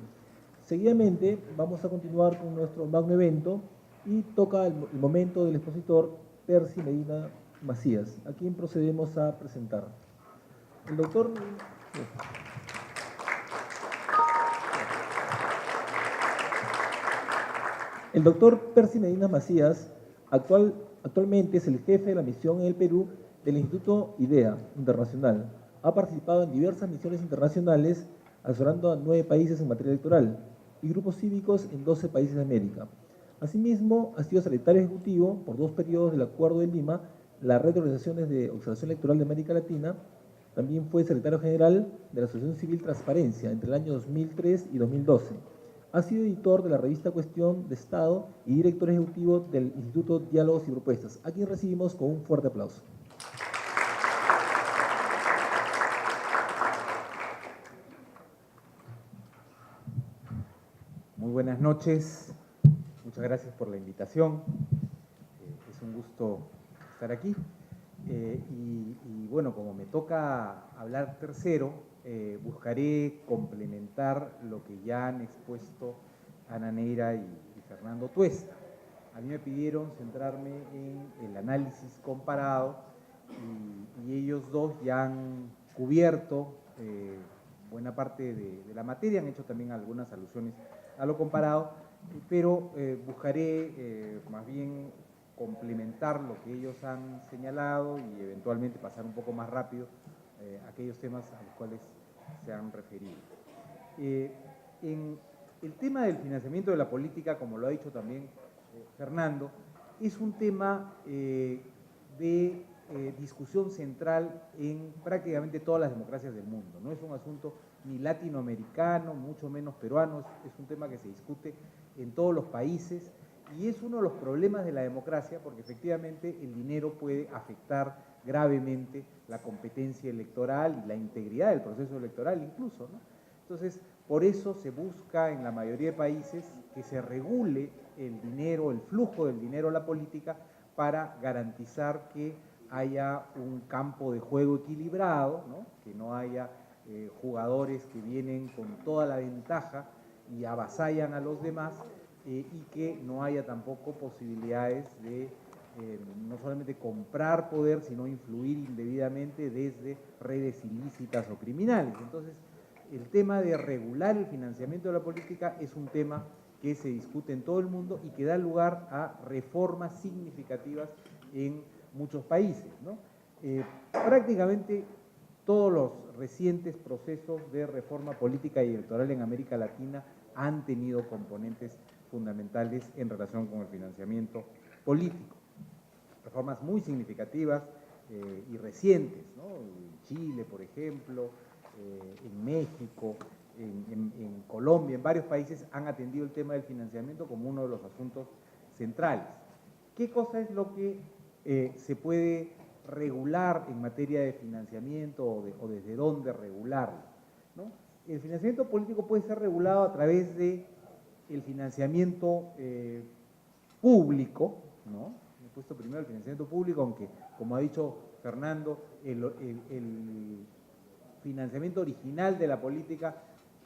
Seguidamente vamos a continuar con nuestro magno evento y toca el momento del expositor Percy Medina Macías, a quien procedemos a presentar. El doctor... El doctor Percy Medina Macías actualmente es el jefe de la misión en el Perú del Instituto IDEA Internacional. Ha participado en diversas misiones internacionales, asesorando a 9 países en materia electoral y grupos cívicos en 12 países de América. Asimismo, ha sido secretario ejecutivo por 2 periodos del Acuerdo de Lima, la Red de Organizaciones de Observación Electoral de América Latina. También fue secretario general de la Asociación Civil Transparencia entre el año 2003 y 2012. Ha sido editor de la revista Cuestión de Estado y director ejecutivo del Instituto Diálogos y Propuestas, a quien recibimos con un fuerte aplauso. Muy buenas noches, muchas gracias por la invitación, es un gusto estar aquí. Y bueno, como me toca hablar tercero, buscaré complementar lo que ya han expuesto Ana Neira y Fernando Tuesta. A mí me pidieron centrarme en el análisis comparado y ellos dos ya han cubierto buena parte de la materia, han hecho también algunas alusiones a lo comparado, pero buscaré más bien complementar lo que ellos han señalado y eventualmente pasar un poco más rápido aquellos temas a los cuales se han referido. En el tema del financiamiento de la política, como lo ha dicho también Fernando, es un tema de discusión central en prácticamente todas las democracias del mundo. No es un asunto ni latinoamericano, mucho menos peruano, es un tema que se discute en todos los países y es uno de los problemas de la democracia porque efectivamente el dinero puede afectar gravemente la competencia electoral y la integridad del proceso electoral incluso, ¿no? Entonces, por eso se busca en la mayoría de países que se regule el dinero, el flujo del dinero a la política para garantizar que haya un campo de juego equilibrado, ¿no? Que no haya jugadores que vienen con toda la ventaja y avasallan a los demás y que no haya tampoco posibilidades de no solamente comprar poder, sino influir indebidamente desde redes ilícitas o criminales. Entonces, el tema de regular el financiamiento de la política es un tema que se discute en todo el mundo y que da lugar a reformas significativas en muchos países, ¿no? Prácticamente todos los recientes procesos de reforma política y electoral en América Latina han tenido componentes fundamentales en relación con el financiamiento político. Reformas muy significativas y recientes, ¿no? En Chile, por ejemplo, en México, en Colombia, en varios países han atendido el tema del financiamiento como uno de los asuntos centrales. ¿Qué cosa es lo que se puede regular en materia de financiamiento o desde dónde regularlo, ¿no? El financiamiento político puede ser regulado a través de el financiamiento público, ¿no? He puesto primero el financiamiento público, aunque, como ha dicho Fernando, el financiamiento original de la política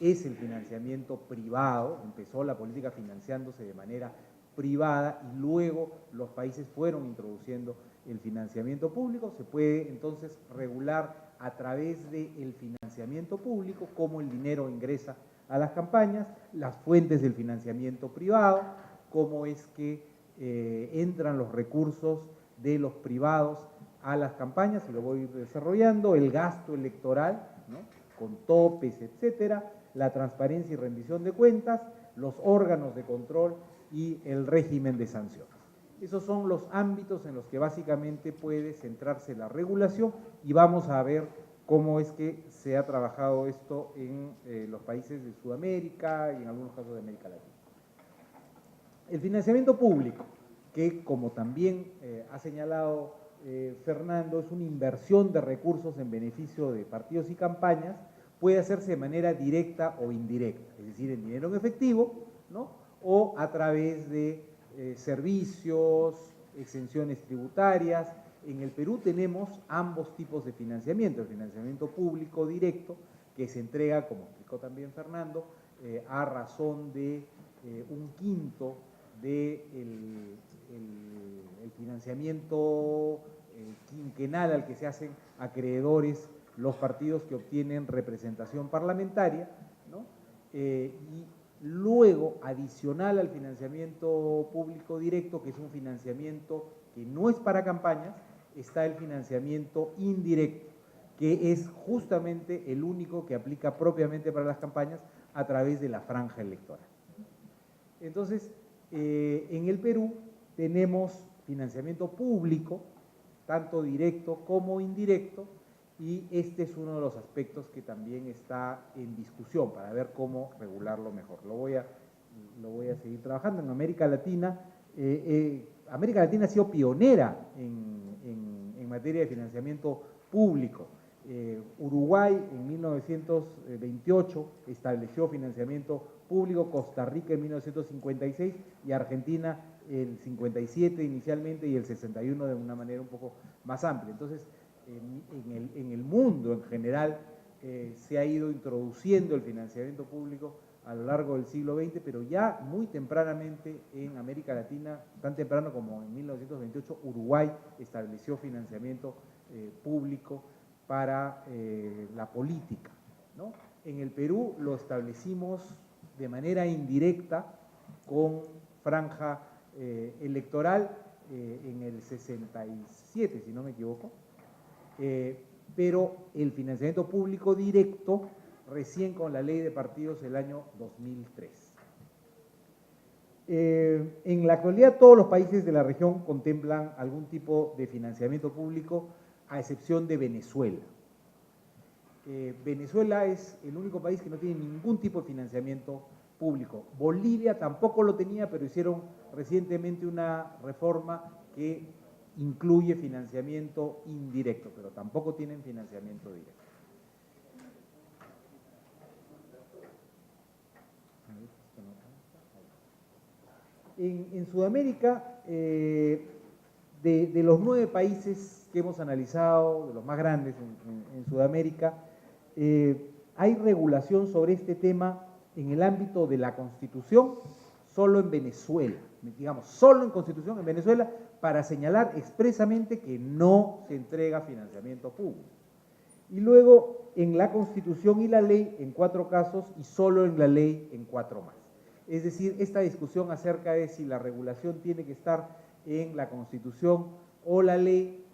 es el financiamiento privado. Empezó la política financiándose de manera privada y luego los países fueron introduciendo el financiamiento público. Se puede entonces regular a través del financiamiento público cómo el dinero ingresa a las campañas, las fuentes del financiamiento privado, cómo es que entran los recursos de los privados a las campañas, y lo voy desarrollando, el gasto electoral, ¿no? Con topes, etcétera, la transparencia y rendición de cuentas, los órganos de control y el régimen de sanciones. Esos son los ámbitos en los que básicamente puede centrarse la regulación y vamos a ver cómo es que se ha trabajado esto en los países de Sudamérica y en algunos casos de América Latina. El financiamiento público, que como también ha señalado Fernando, es una inversión de recursos en beneficio de partidos y campañas, puede hacerse de manera directa o indirecta, es decir, en dinero en efectivo, ¿no? O a través de servicios, exenciones tributarias. En el Perú tenemos ambos tipos de financiamiento, el financiamiento público directo que se entrega, como explicó también Fernando, a razón de un quinto del el financiamiento quinquenal al que se hacen acreedores los partidos que obtienen representación parlamentaria, ¿no? Y luego, adicional al financiamiento público directo, que es un financiamiento que no es para campañas, está el financiamiento indirecto, que es justamente el único que aplica propiamente para las campañas a través de la franja electoral. Entonces, en el Perú tenemos financiamiento público, tanto directo como indirecto, y este es uno de los aspectos que también está en discusión para ver cómo regularlo mejor. Lo voy a seguir trabajando. En América Latina, América Latina ha sido pionera en materia de financiamiento público. Uruguay en 1928 estableció financiamiento público, Costa Rica en 1956 y Argentina el 57 inicialmente y el 61 de una manera un poco más amplia. Entonces, en el mundo en general se ha ido introduciendo el financiamiento público a lo largo del siglo XX, pero ya muy tempranamente en América Latina, tan temprano como en 1928, Uruguay estableció financiamiento público para la política, ¿no? En el Perú lo establecimos de manera indirecta con franja electoral en el 67, si no me equivoco, pero el financiamiento público directo recién con la ley de partidos el año 2003. En la actualidad todos los países de la región contemplan algún tipo de financiamiento público, a excepción de Venezuela. Venezuela es el único país que no tiene ningún tipo de financiamiento público. Bolivia tampoco lo tenía, pero hicieron recientemente una reforma que incluye financiamiento indirecto, pero tampoco tienen financiamiento directo. En Sudamérica, de los 9 países que hemos analizado, de los más grandes en Sudamérica, hay regulación sobre este tema en el ámbito de la Constitución, solo en Venezuela, digamos, solo en Constitución en Venezuela, para señalar expresamente que no se entrega financiamiento público. Y luego en la Constitución y la ley en 4 casos y solo en la ley en 4 más. Es decir, esta discusión acerca de si la regulación tiene que estar en la Constitución o la ley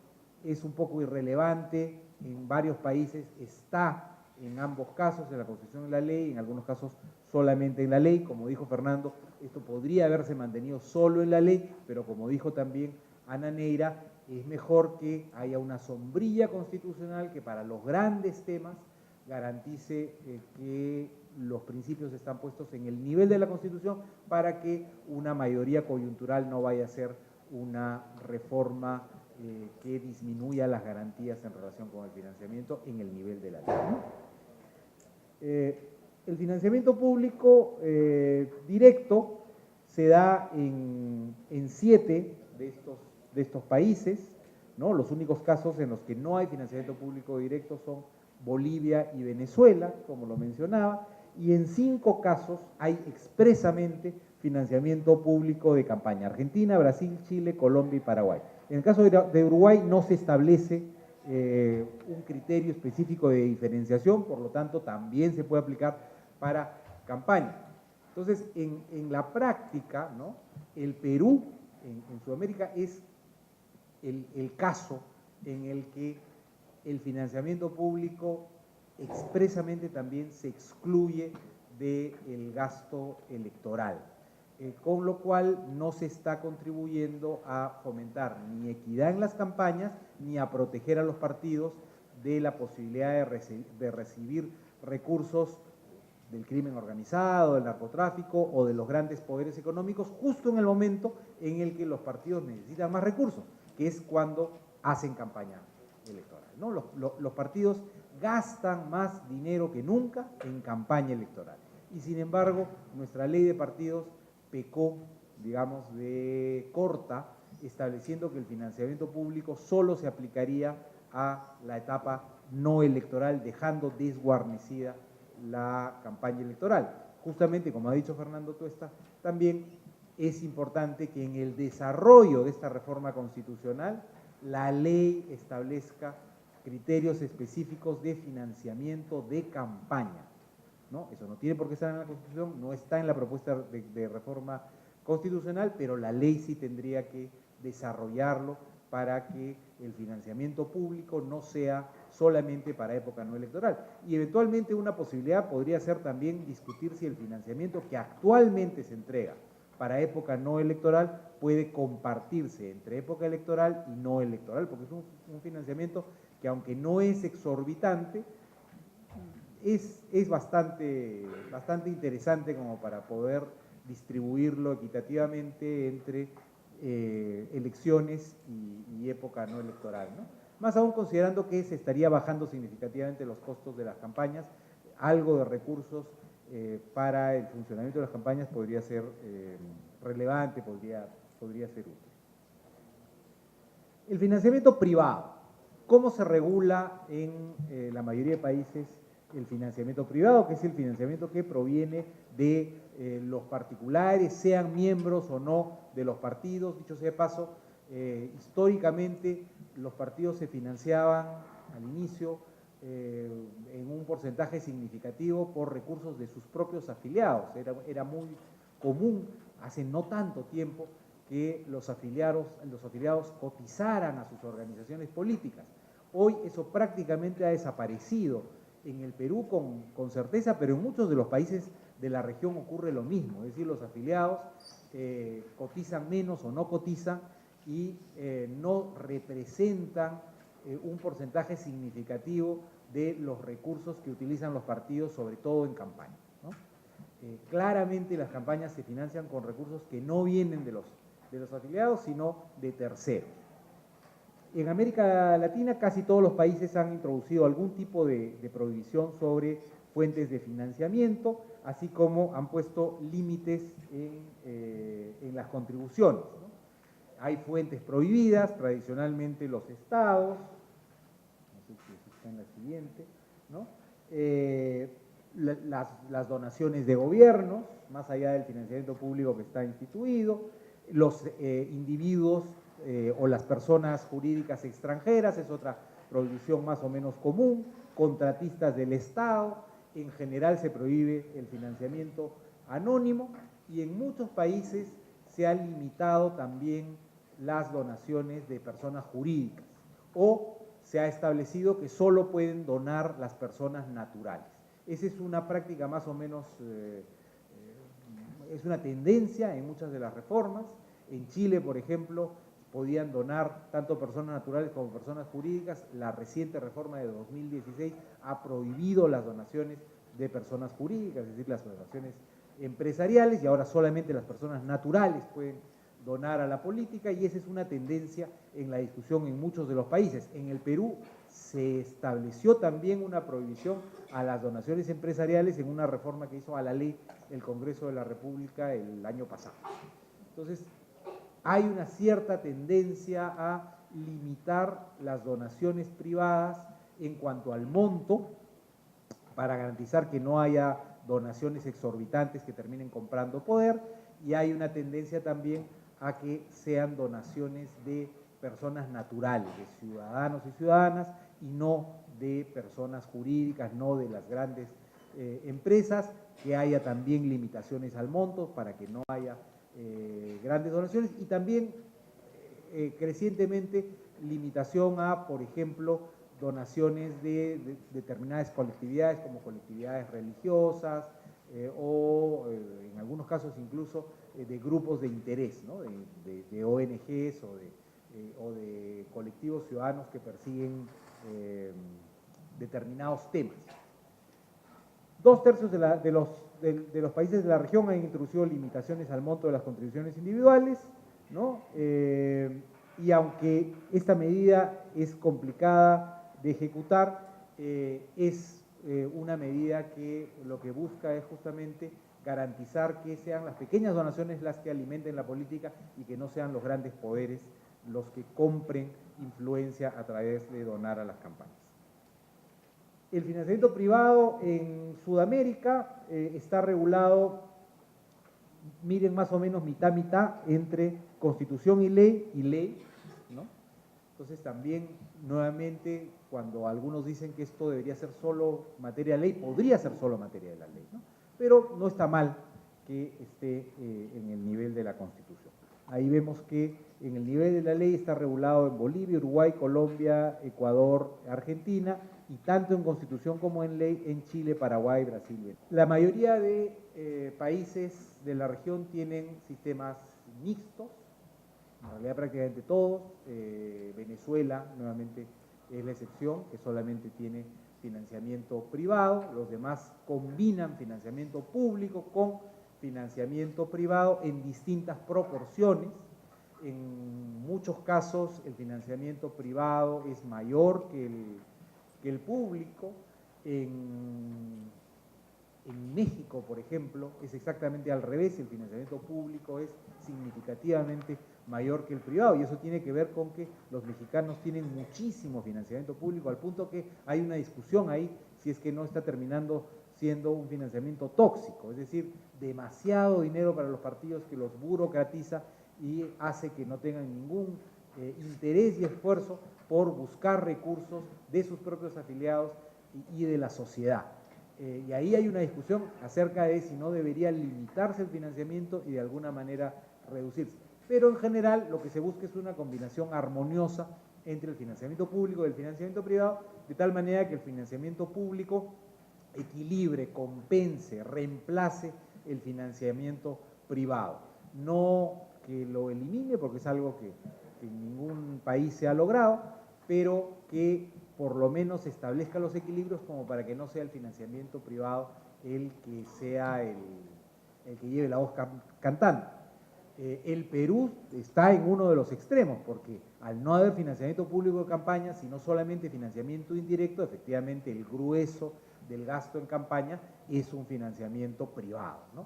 es un poco irrelevante. En varios países está en ambos casos, en la Constitución y la ley, en algunos casos solamente en la ley. Como dijo Fernando, esto podría haberse mantenido solo en la ley, pero como dijo también Ana Neira, es mejor que haya una sombrilla constitucional que para los grandes temas garantice que los principios están puestos en el nivel de la Constitución para que una mayoría coyuntural no vaya a ser una reforma que disminuya las garantías en relación con el financiamiento en el nivel de la ley, ¿no? El financiamiento público directo se da en 7 de estos países, ¿no? Los únicos casos en los que no hay financiamiento público directo son Bolivia y Venezuela, como lo mencionaba, y en 5 casos hay expresamente financiamiento público de campaña: Argentina, Brasil, Chile, Colombia y Paraguay. En el caso de Uruguay no se establece un criterio específico de diferenciación, por lo tanto también se puede aplicar para campaña. Entonces, en la práctica, ¿no?, el Perú en Sudamérica es el caso en el que el financiamiento público expresamente también se excluye del gasto electoral, con lo cual no se está contribuyendo a fomentar ni equidad en las campañas ni a proteger a los partidos de la posibilidad de recibir recursos del crimen organizado, del narcotráfico o de los grandes poderes económicos, justo en el momento en el que los partidos necesitan más recursos, que es cuando hacen campaña electoral, ¿no? Los partidos gastan más dinero que nunca en campaña electoral. Y sin embargo, nuestra ley de partidos pecó, digamos, de corta, estableciendo que el financiamiento público solo se aplicaría a la etapa no electoral, dejando desguarnecida la campaña electoral. Justamente, como ha dicho Fernando Tuesta, también es importante que en el desarrollo de esta reforma constitucional la ley establezca criterios específicos de financiamiento de campaña, ¿no? Eso no tiene por qué estar en la Constitución, no está en la propuesta de reforma constitucional, pero la ley sí tendría que desarrollarlo para que el financiamiento público no sea solamente para época no electoral. Y eventualmente una posibilidad podría ser también discutir si el financiamiento que actualmente se entrega para época no electoral puede compartirse entre época electoral y no electoral, porque es un financiamiento que, aunque no es exorbitante, es bastante interesante como para poder distribuirlo equitativamente entre elecciones y época no electoral, ¿no? Más aún considerando que se estaría bajando significativamente los costos de las campañas, algo de recursos para el funcionamiento de las campañas podría ser relevante, podría ser útil. El financiamiento privado. ¿Cómo se regula en la mayoría de países el financiamiento privado? Que es el financiamiento que proviene de los particulares, sean miembros o no de los partidos. Dicho sea de paso, históricamente los partidos se financiaban al inicio en un porcentaje significativo por recursos de sus propios afiliados. Era muy común hace no tanto tiempo que los afiliados cotizaran a sus organizaciones políticas. Hoy eso prácticamente ha desaparecido. En el Perú con certeza, pero en muchos de los países de la región ocurre lo mismo, es decir, los afiliados cotizan menos o no cotizan y no representan un porcentaje significativo de los recursos que utilizan los partidos, sobre todo en campaña, ¿no? Claramente las campañas se financian con recursos que no vienen de los afiliados, sino de terceros. En América Latina casi todos los países han introducido algún tipo de prohibición sobre fuentes de financiamiento, así como han puesto límites en las contribuciones, ¿no? Hay fuentes prohibidas, tradicionalmente los estados, no sé si está en la siguiente, ¿no? Las donaciones de gobiernos, más allá del financiamiento público que está instituido, los individuos o las personas jurídicas extranjeras, es otra prohibición más o menos común, contratistas del Estado, en general se prohíbe el financiamiento anónimo y en muchos países se ha limitado también las donaciones de personas jurídicas o se ha establecido que solo pueden donar las personas naturales. Esa es una práctica más o menos, es una tendencia en muchas de las reformas. En Chile, por ejemplo, podían donar tanto personas naturales como personas jurídicas. La reciente reforma de 2016 ha prohibido las donaciones de personas jurídicas, es decir, las donaciones empresariales, y ahora solamente las personas naturales pueden donar a la política, y esa es una tendencia en la discusión en muchos de los países. En el Perú se estableció también una prohibición a las donaciones empresariales en una reforma que hizo a la ley el Congreso de la República el año pasado. Entonces, hay una cierta tendencia a limitar las donaciones privadas en cuanto al monto, para garantizar que no haya donaciones exorbitantes que terminen comprando poder, y hay una tendencia también a que sean donaciones de personas naturales, de ciudadanos y ciudadanas, y no de personas jurídicas, no de las grandes empresas, que haya también limitaciones al monto para que no haya grandes donaciones, y también crecientemente limitación a, por ejemplo, donaciones de determinadas colectividades, como colectividades religiosas o en algunos casos incluso de grupos de interés, ¿no? de ONGs o de colectivos ciudadanos que persiguen determinados temas. 2/3 de los países de la región han introducido limitaciones al monto de las contribuciones individuales, ¿no? Y aunque esta medida es complicada de ejecutar, es una medida que lo que busca es justamente garantizar que sean las pequeñas donaciones las que alimenten la política y que no sean los grandes poderes los que compren influencia a través de donar a las campañas. El financiamiento privado en Sudamérica está regulado, miren, más o menos mitad entre constitución y ley, ¿no? Entonces también, nuevamente, cuando algunos dicen que esto debería ser solo materia de ley, podría ser solo materia de la ley, ¿no? Pero no está mal que esté en el nivel de la Constitución. Ahí vemos que en el nivel de la ley está regulado en Bolivia, Uruguay, Colombia, Ecuador, Argentina, y tanto en Constitución como en ley en Chile, Paraguay, Brasil y Venezuela. La mayoría de países de la región tienen sistemas mixtos, en realidad prácticamente todos. Venezuela, nuevamente, es la excepción, que solamente tiene financiamiento privado. Los demás combinan financiamiento público con financiamiento privado en distintas proporciones. En muchos casos el financiamiento privado es mayor que el público. En México, por ejemplo, es exactamente al revés, el financiamiento público es significativamente mayor que el privado, y eso tiene que ver con que los mexicanos tienen muchísimo financiamiento público, al punto que hay una discusión ahí si es que no está terminando siendo un financiamiento tóxico, es decir, demasiado dinero para los partidos que los burocratiza y hace que no tengan ningún interés y esfuerzo por buscar recursos de sus propios afiliados y de la sociedad. Y ahí hay una discusión acerca de si no debería limitarse el financiamiento y de alguna manera reducirse. Pero en general lo que se busca es una combinación armoniosa entre el financiamiento público y el financiamiento privado, de tal manera que el financiamiento público equilibre, compense, reemplace el financiamiento privado. No que lo elimine, porque es algo que en ningún país se ha logrado, pero que por lo menos establezca los equilibrios como para que no sea el financiamiento privado el que sea el que lleve la voz cantante. El Perú está en uno de los extremos, porque al no haber financiamiento público de campaña, sino solamente financiamiento indirecto, efectivamente el grueso del gasto en campaña es un financiamiento privado, ¿no?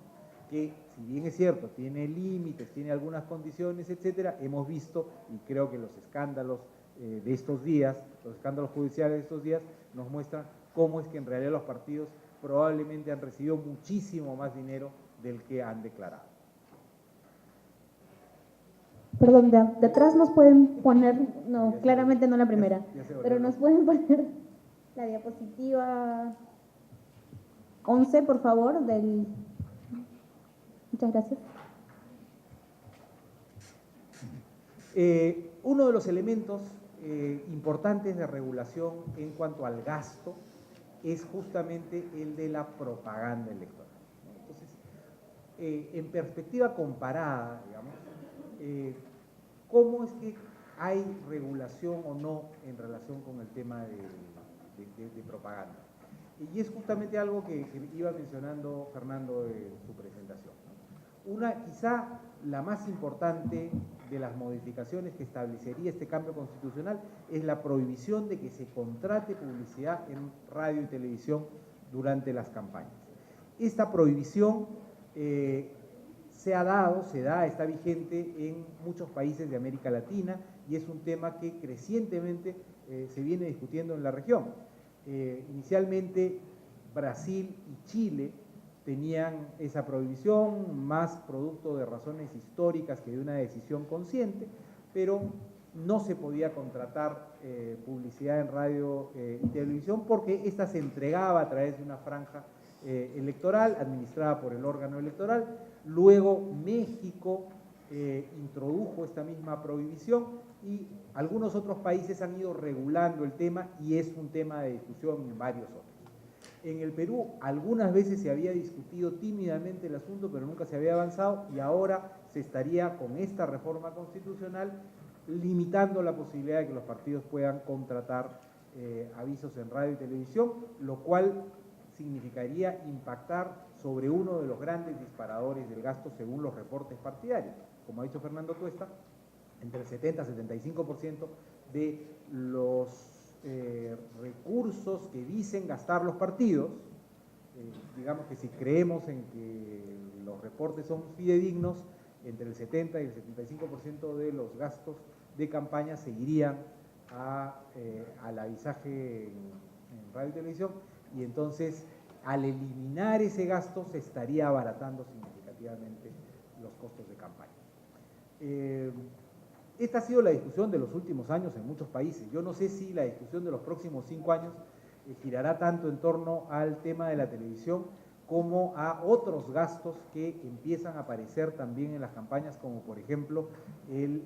Que, si bien es cierto, tiene límites, tiene algunas condiciones, etcétera, hemos visto, y creo que los escándalos de estos días, los escándalos judiciales de estos días, nos muestran cómo es que en realidad los partidos probablemente han recibido muchísimo más dinero del que han declarado. Perdón, de atrás nos pueden poner, no, claramente no la primera, pero nos pueden poner la diapositiva 11, por favor, Muchas gracias. Uno de los elementos importantes de regulación en cuanto al gasto es justamente el de la propaganda electoral. Entonces, en perspectiva comparada, digamos, ¿cómo es que hay regulación o no en relación con el tema de propaganda? Y es justamente algo que iba mencionando Fernando en su presentación, ¿no? Quizá la más importante de las modificaciones que establecería este cambio constitucional es la prohibición de que se contrate publicidad en radio y televisión durante las campañas. Esta prohibición se da, está vigente en muchos países de América Latina y es un tema que crecientemente se viene discutiendo en la región. Inicialmente Brasil y Chile tenían esa prohibición, más producto de razones históricas que de una decisión consciente, pero no se podía contratar publicidad en radio y televisión porque ésta se entregaba a través de una franja electoral administrada por el órgano electoral. Luego México introdujo esta misma prohibición y algunos otros países han ido regulando el tema y es un tema de discusión en varios otros. En el Perú algunas veces se había discutido tímidamente el asunto, pero nunca se había avanzado y ahora se estaría con esta reforma constitucional limitando la posibilidad de que los partidos puedan contratar avisos en radio y televisión, lo cual significaría impactar sobre uno de los grandes disparadores del gasto según los reportes partidarios. Como ha dicho Fernando Tuesta, entre el 70 y 75% de los recursos que dicen gastar los partidos, digamos que si creemos en que los reportes son fidedignos, entre el 70 y el 75% de los gastos de campaña seguirían al avisaje en radio y televisión, y entonces al eliminar ese gasto se estaría abaratando significativamente los costos de campaña. Esta ha sido la discusión de los últimos años en muchos países. Yo no sé si la discusión de los próximos 5 años girará tanto en torno al tema de la televisión como a otros gastos que empiezan a aparecer también en las campañas, como por ejemplo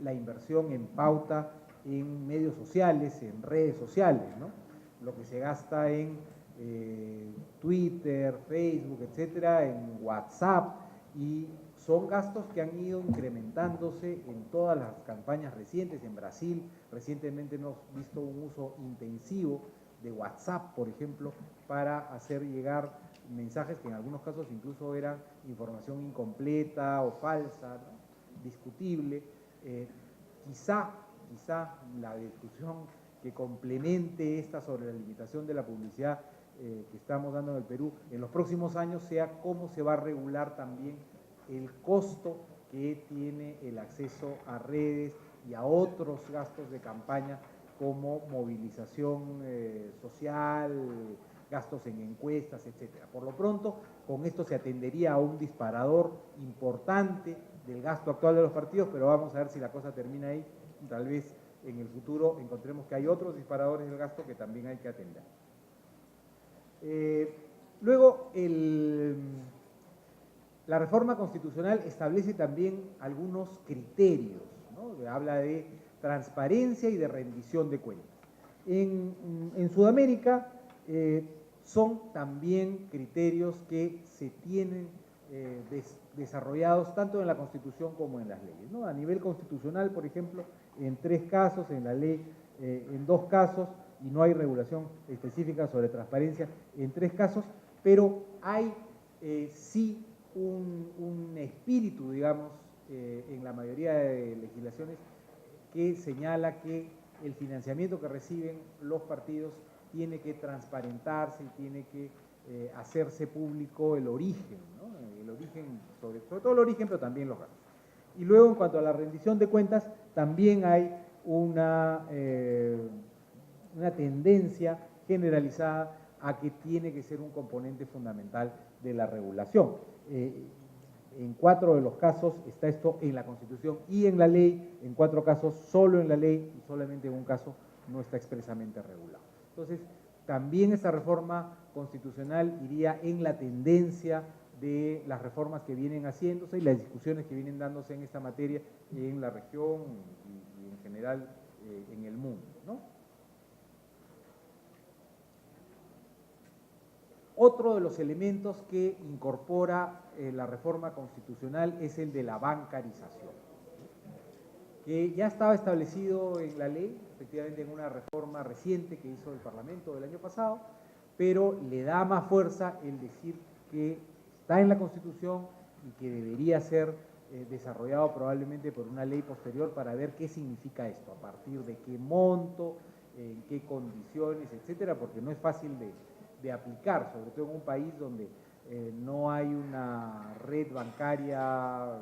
la inversión en pauta en medios sociales, en redes sociales, ¿no? Lo que se gasta en Twitter, Facebook, etcétera, en WhatsApp, y son gastos que han ido incrementándose en todas las campañas recientes. En Brasil recientemente hemos visto un uso intensivo de WhatsApp, por ejemplo, para hacer llegar mensajes que en algunos casos incluso eran información incompleta o falsa, ¿no? Discutible. Quizá la discusión que complemente esta sobre la limitación de la publicidad que estamos dando en el Perú en los próximos años sea cómo se va a regular también el costo que tiene el acceso a redes y a otros gastos de campaña como movilización social, gastos en encuestas, etcétera. Por lo pronto, con esto se atendería a un disparador importante del gasto actual de los partidos, pero vamos a ver si la cosa termina ahí. Tal vez en el futuro encontremos que hay otros disparadores del gasto que también hay que atender. Luego, la reforma constitucional establece también algunos criterios, ¿no? Habla de transparencia y de rendición de cuentas. En Sudamérica son también criterios que se tienen desarrollados tanto en la Constitución como en las leyes, ¿no? A nivel constitucional, por ejemplo, en 3 casos, en la ley en 2 casos, y no hay regulación específica sobre transparencia en 3 casos, pero hay sí un espíritu, digamos, en la mayoría de legislaciones que señala que el financiamiento que reciben los partidos tiene que transparentarse y tiene que hacerse público el origen, ¿no? El origen, sobre todo el origen, pero también los gastos. Y luego, en cuanto a la rendición de cuentas, también hay una tendencia generalizada a que tiene que ser un componente fundamental de la regulación. En 4 de los casos está esto en la Constitución y en la ley, en 4 casos solo en la ley y solamente en un caso no está expresamente regulado. Entonces, también esta reforma constitucional iría en la tendencia de las reformas que vienen haciéndose y las discusiones que vienen dándose en esta materia en la región y en general en el mundo, ¿no? Otro de los elementos que incorpora la reforma constitucional es el de la bancarización, que ya estaba establecido en la ley, efectivamente en una reforma reciente que hizo el Parlamento del año pasado, pero le da más fuerza el decir que está en la Constitución y que debería ser desarrollado probablemente por una ley posterior para ver qué significa esto, a partir de qué monto, en qué condiciones, etcétera, porque no es fácil de aplicar, sobre todo en un país donde no hay una red bancaria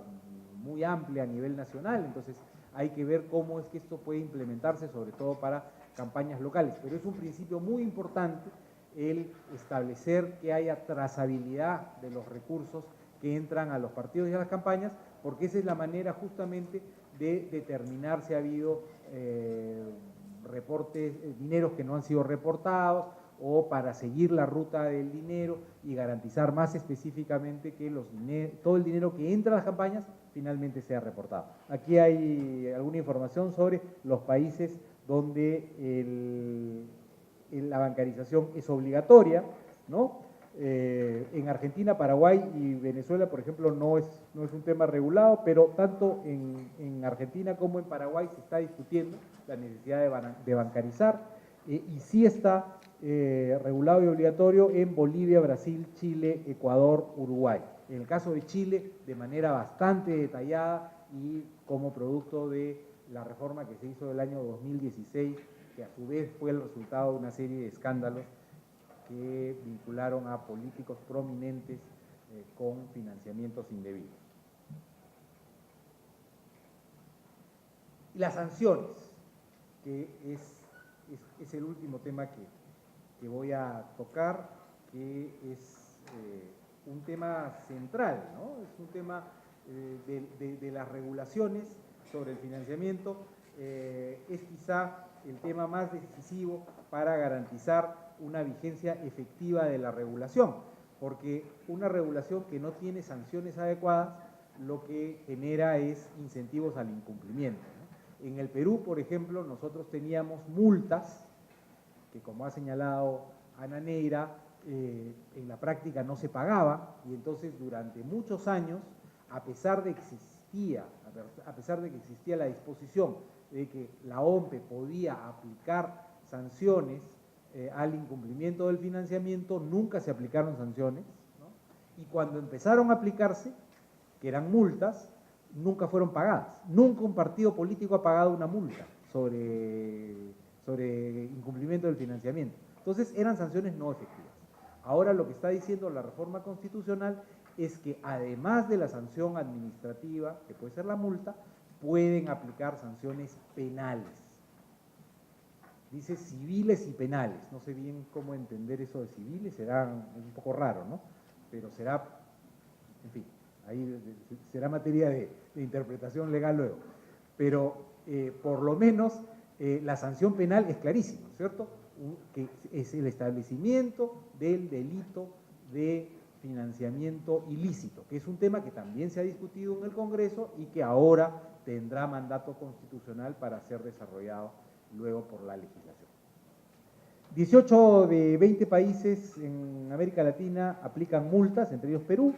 muy amplia a nivel nacional. Entonces hay que ver cómo es que esto puede implementarse, sobre todo para campañas locales. Pero es un principio muy importante el establecer que haya trazabilidad de los recursos que entran a los partidos y a las campañas, porque esa es la manera justamente de determinar si ha habido reportes, dineros que no han sido reportados, o para seguir la ruta del dinero y garantizar más específicamente que todo el dinero que entra a las campañas finalmente sea reportado. Aquí hay alguna información sobre los países donde la bancarización es obligatoria, ¿no? En Argentina, Paraguay y Venezuela, por ejemplo, no es un tema regulado, pero tanto en Argentina como en Paraguay se está discutiendo la necesidad de bancarizar, y sí está regulado y obligatorio en Bolivia, Brasil, Chile, Ecuador, Uruguay. En el caso de Chile, de manera bastante detallada y como producto de la reforma que se hizo del año 2016, que a su vez fue el resultado de una serie de escándalos que vincularon a políticos prominentes con financiamientos indebidos. Y las sanciones, que es es el último tema que voy a tocar, que es un tema central, ¿no? Es un tema de las regulaciones sobre el financiamiento, es quizá el tema más decisivo para garantizar una vigencia efectiva de la regulación, porque una regulación que no tiene sanciones adecuadas lo que genera es incentivos al incumplimiento, ¿no? En el Perú, por ejemplo, nosotros teníamos multas que, como ha señalado Ana Neira, en la práctica no se pagaba, y entonces durante muchos años, a pesar de que existía la disposición de que la OMPE podía aplicar sanciones al incumplimiento del financiamiento, nunca se aplicaron sanciones, ¿no? Y cuando empezaron a aplicarse, que eran multas, nunca fueron pagadas. Nunca un partido político ha pagado una multa sobre incumplimiento del financiamiento. Entonces eran sanciones no efectivas. Ahora lo que está diciendo la reforma constitucional es que además de la sanción administrativa, que puede ser la multa, pueden aplicar sanciones penales. Dice civiles y penales. No sé bien cómo entender eso de civiles, será un poco raro, ¿no? Pero será, en fin, ahí será materia de interpretación legal luego. Pero por lo menos la sanción penal es clarísima, ¿cierto? Que es el establecimiento del delito de financiamiento ilícito, que es un tema que también se ha discutido en el Congreso y que ahora tendrá mandato constitucional para ser desarrollado luego por la legislación. 18 de 20 países en América Latina aplican multas, entre ellos Perú.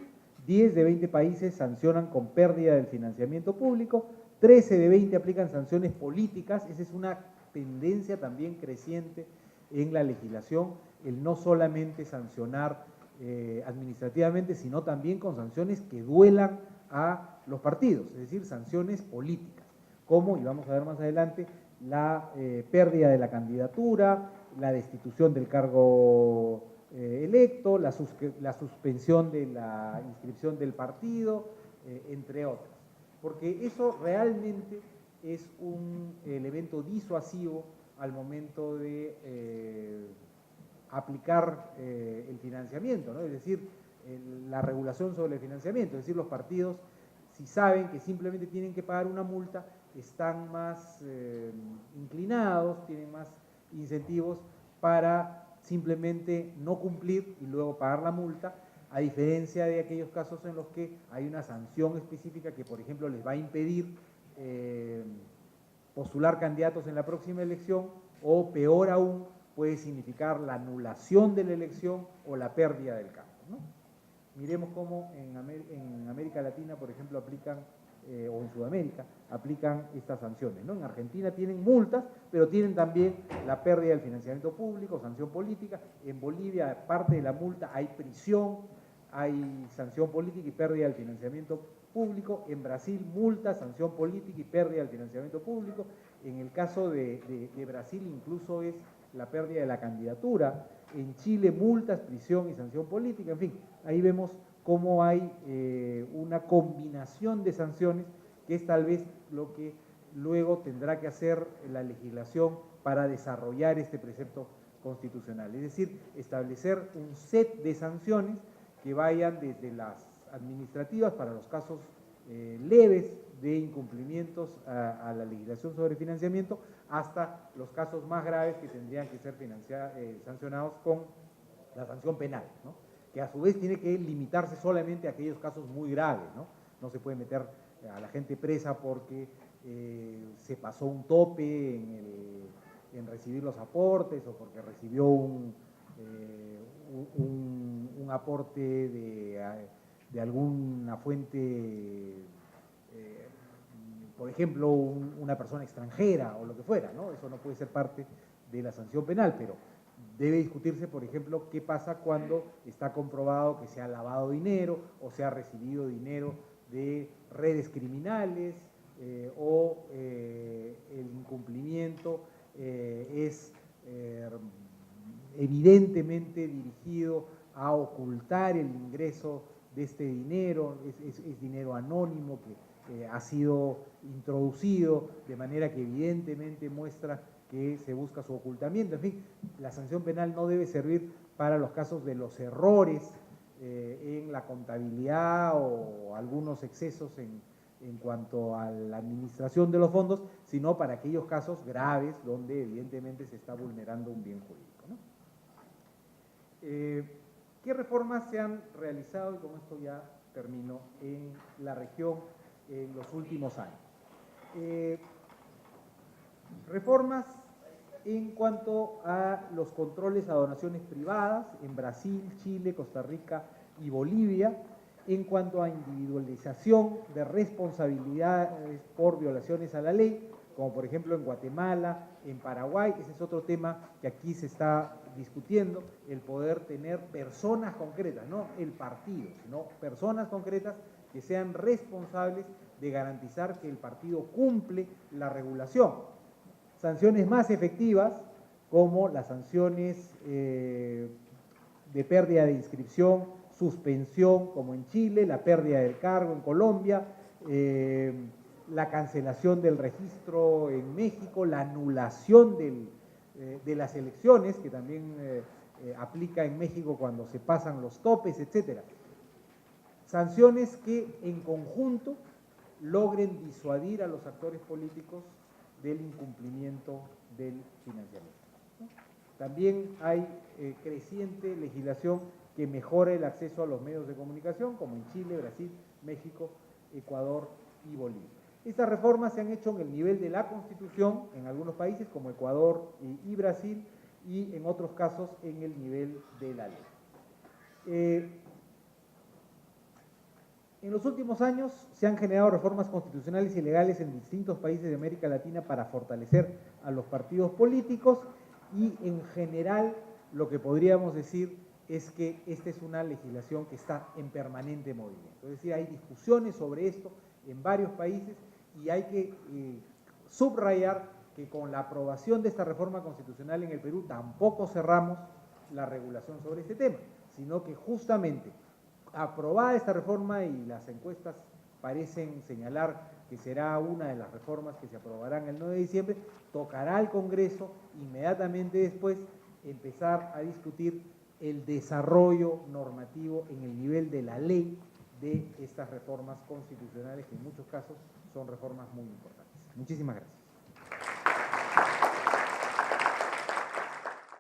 10 de 20 países sancionan con pérdida del financiamiento público. 13 de 20 aplican sanciones políticas. Esa es una tendencia también creciente en la legislación, el no solamente sancionar administrativamente, sino también con sanciones que duelan a los partidos, es decir, sanciones políticas, como, y vamos a ver más adelante, la pérdida de la candidatura, la destitución del cargo electo, la suspensión de la inscripción del partido, entre otras. Porque eso realmente es un elemento disuasivo al momento de aplicar el financiamiento, ¿no? Es decir, la regulación sobre el financiamiento, es decir, los partidos, si saben que simplemente tienen que pagar una multa, están más inclinados, tienen más incentivos para simplemente no cumplir y luego pagar la multa, a diferencia de aquellos casos en los que hay una sanción específica que, por ejemplo, les va a impedir postular candidatos en la próxima elección, o peor aún, puede significar la anulación de la elección o la pérdida del cargo, ¿no? Miremos cómo en América Latina, por ejemplo, aplican, o en Sudamérica, aplican estas sanciones, ¿no? En Argentina tienen multas, pero tienen también la pérdida del financiamiento público, sanción política. En Bolivia, aparte de la multa, hay prisión, hay sanción política y pérdida del financiamiento público. En Brasil, multa, sanción política y pérdida del financiamiento público. En el caso de Brasil, incluso es la pérdida de la candidatura. En Chile, multas, prisión y sanción política. En fin, ahí vemos cómo hay una combinación de sanciones, que es tal vez lo que luego tendrá que hacer la legislación para desarrollar este precepto constitucional. Es decir, establecer un set de sanciones que vayan desde las administrativas para los casos leves de incumplimientos a la legislación sobre financiamiento, hasta los casos más graves que tendrían que ser sancionados con la sanción penal, ¿no? Que a su vez tiene que limitarse solamente a aquellos casos muy graves, ¿no? No se puede meter a la gente presa porque se pasó un tope en recibir los aportes, o porque recibió un aporte de alguna fuente, por ejemplo, una persona extranjera o lo que fuera, ¿no? Eso no puede ser parte de la sanción penal, pero debe discutirse, por ejemplo, qué pasa cuando está comprobado que se ha lavado dinero o se ha recibido dinero de redes criminales, o el incumplimiento es evidentemente dirigido a ocultar el ingreso de este dinero, es dinero anónimo que ha sido introducido de manera que evidentemente muestra que se busca su ocultamiento. En fin, la sanción penal no debe servir para los casos de los errores en la contabilidad o algunos excesos en cuanto a la administración de los fondos, sino para aquellos casos graves donde evidentemente se está vulnerando un bien jurídico, ¿no? ¿Qué reformas se han realizado, y con esto ya termino, en la región en los últimos años? Reformas en cuanto a los controles a donaciones privadas en Brasil, Chile, Costa Rica y Bolivia, en cuanto a individualización de responsabilidades por violaciones a la ley, como por ejemplo en Guatemala, en Paraguay. Ese es otro tema que aquí se está discutiendo, el poder tener personas concretas, no el partido, sino personas concretas que sean responsables de garantizar que el partido cumple la regulación. Sanciones más efectivas, como las sanciones de pérdida de inscripción, suspensión, como en Chile, la pérdida del cargo en Colombia, la cancelación del registro en México, la anulación de las elecciones, que también aplica en México cuando se pasan los topes, etcétera. Sanciones que en conjunto logren disuadir a los actores políticos del incumplimiento del financiamiento. También hay creciente legislación que mejora el acceso a los medios de comunicación, como en Chile, Brasil, México, Ecuador y Bolivia. Estas reformas se han hecho en el nivel de la Constitución en algunos países, como Ecuador y Brasil, y en otros casos en el nivel de la ley. En los últimos años se han generado reformas constitucionales y legales en distintos países de América Latina para fortalecer a los partidos políticos y en general lo que podríamos decir es que esta es una legislación que está en permanente movimiento. Es decir, hay discusiones sobre esto en varios países y hay que subrayar que con la aprobación de esta reforma constitucional en el Perú tampoco cerramos la regulación sobre este tema, sino que justamente aprobada esta reforma, y las encuestas parecen señalar que será una de las reformas que se aprobarán el 9 de diciembre, tocará al Congreso inmediatamente después empezar a discutir el desarrollo normativo en el nivel de la ley de estas reformas constitucionales, que en muchos casos son reformas muy importantes. Muchísimas gracias.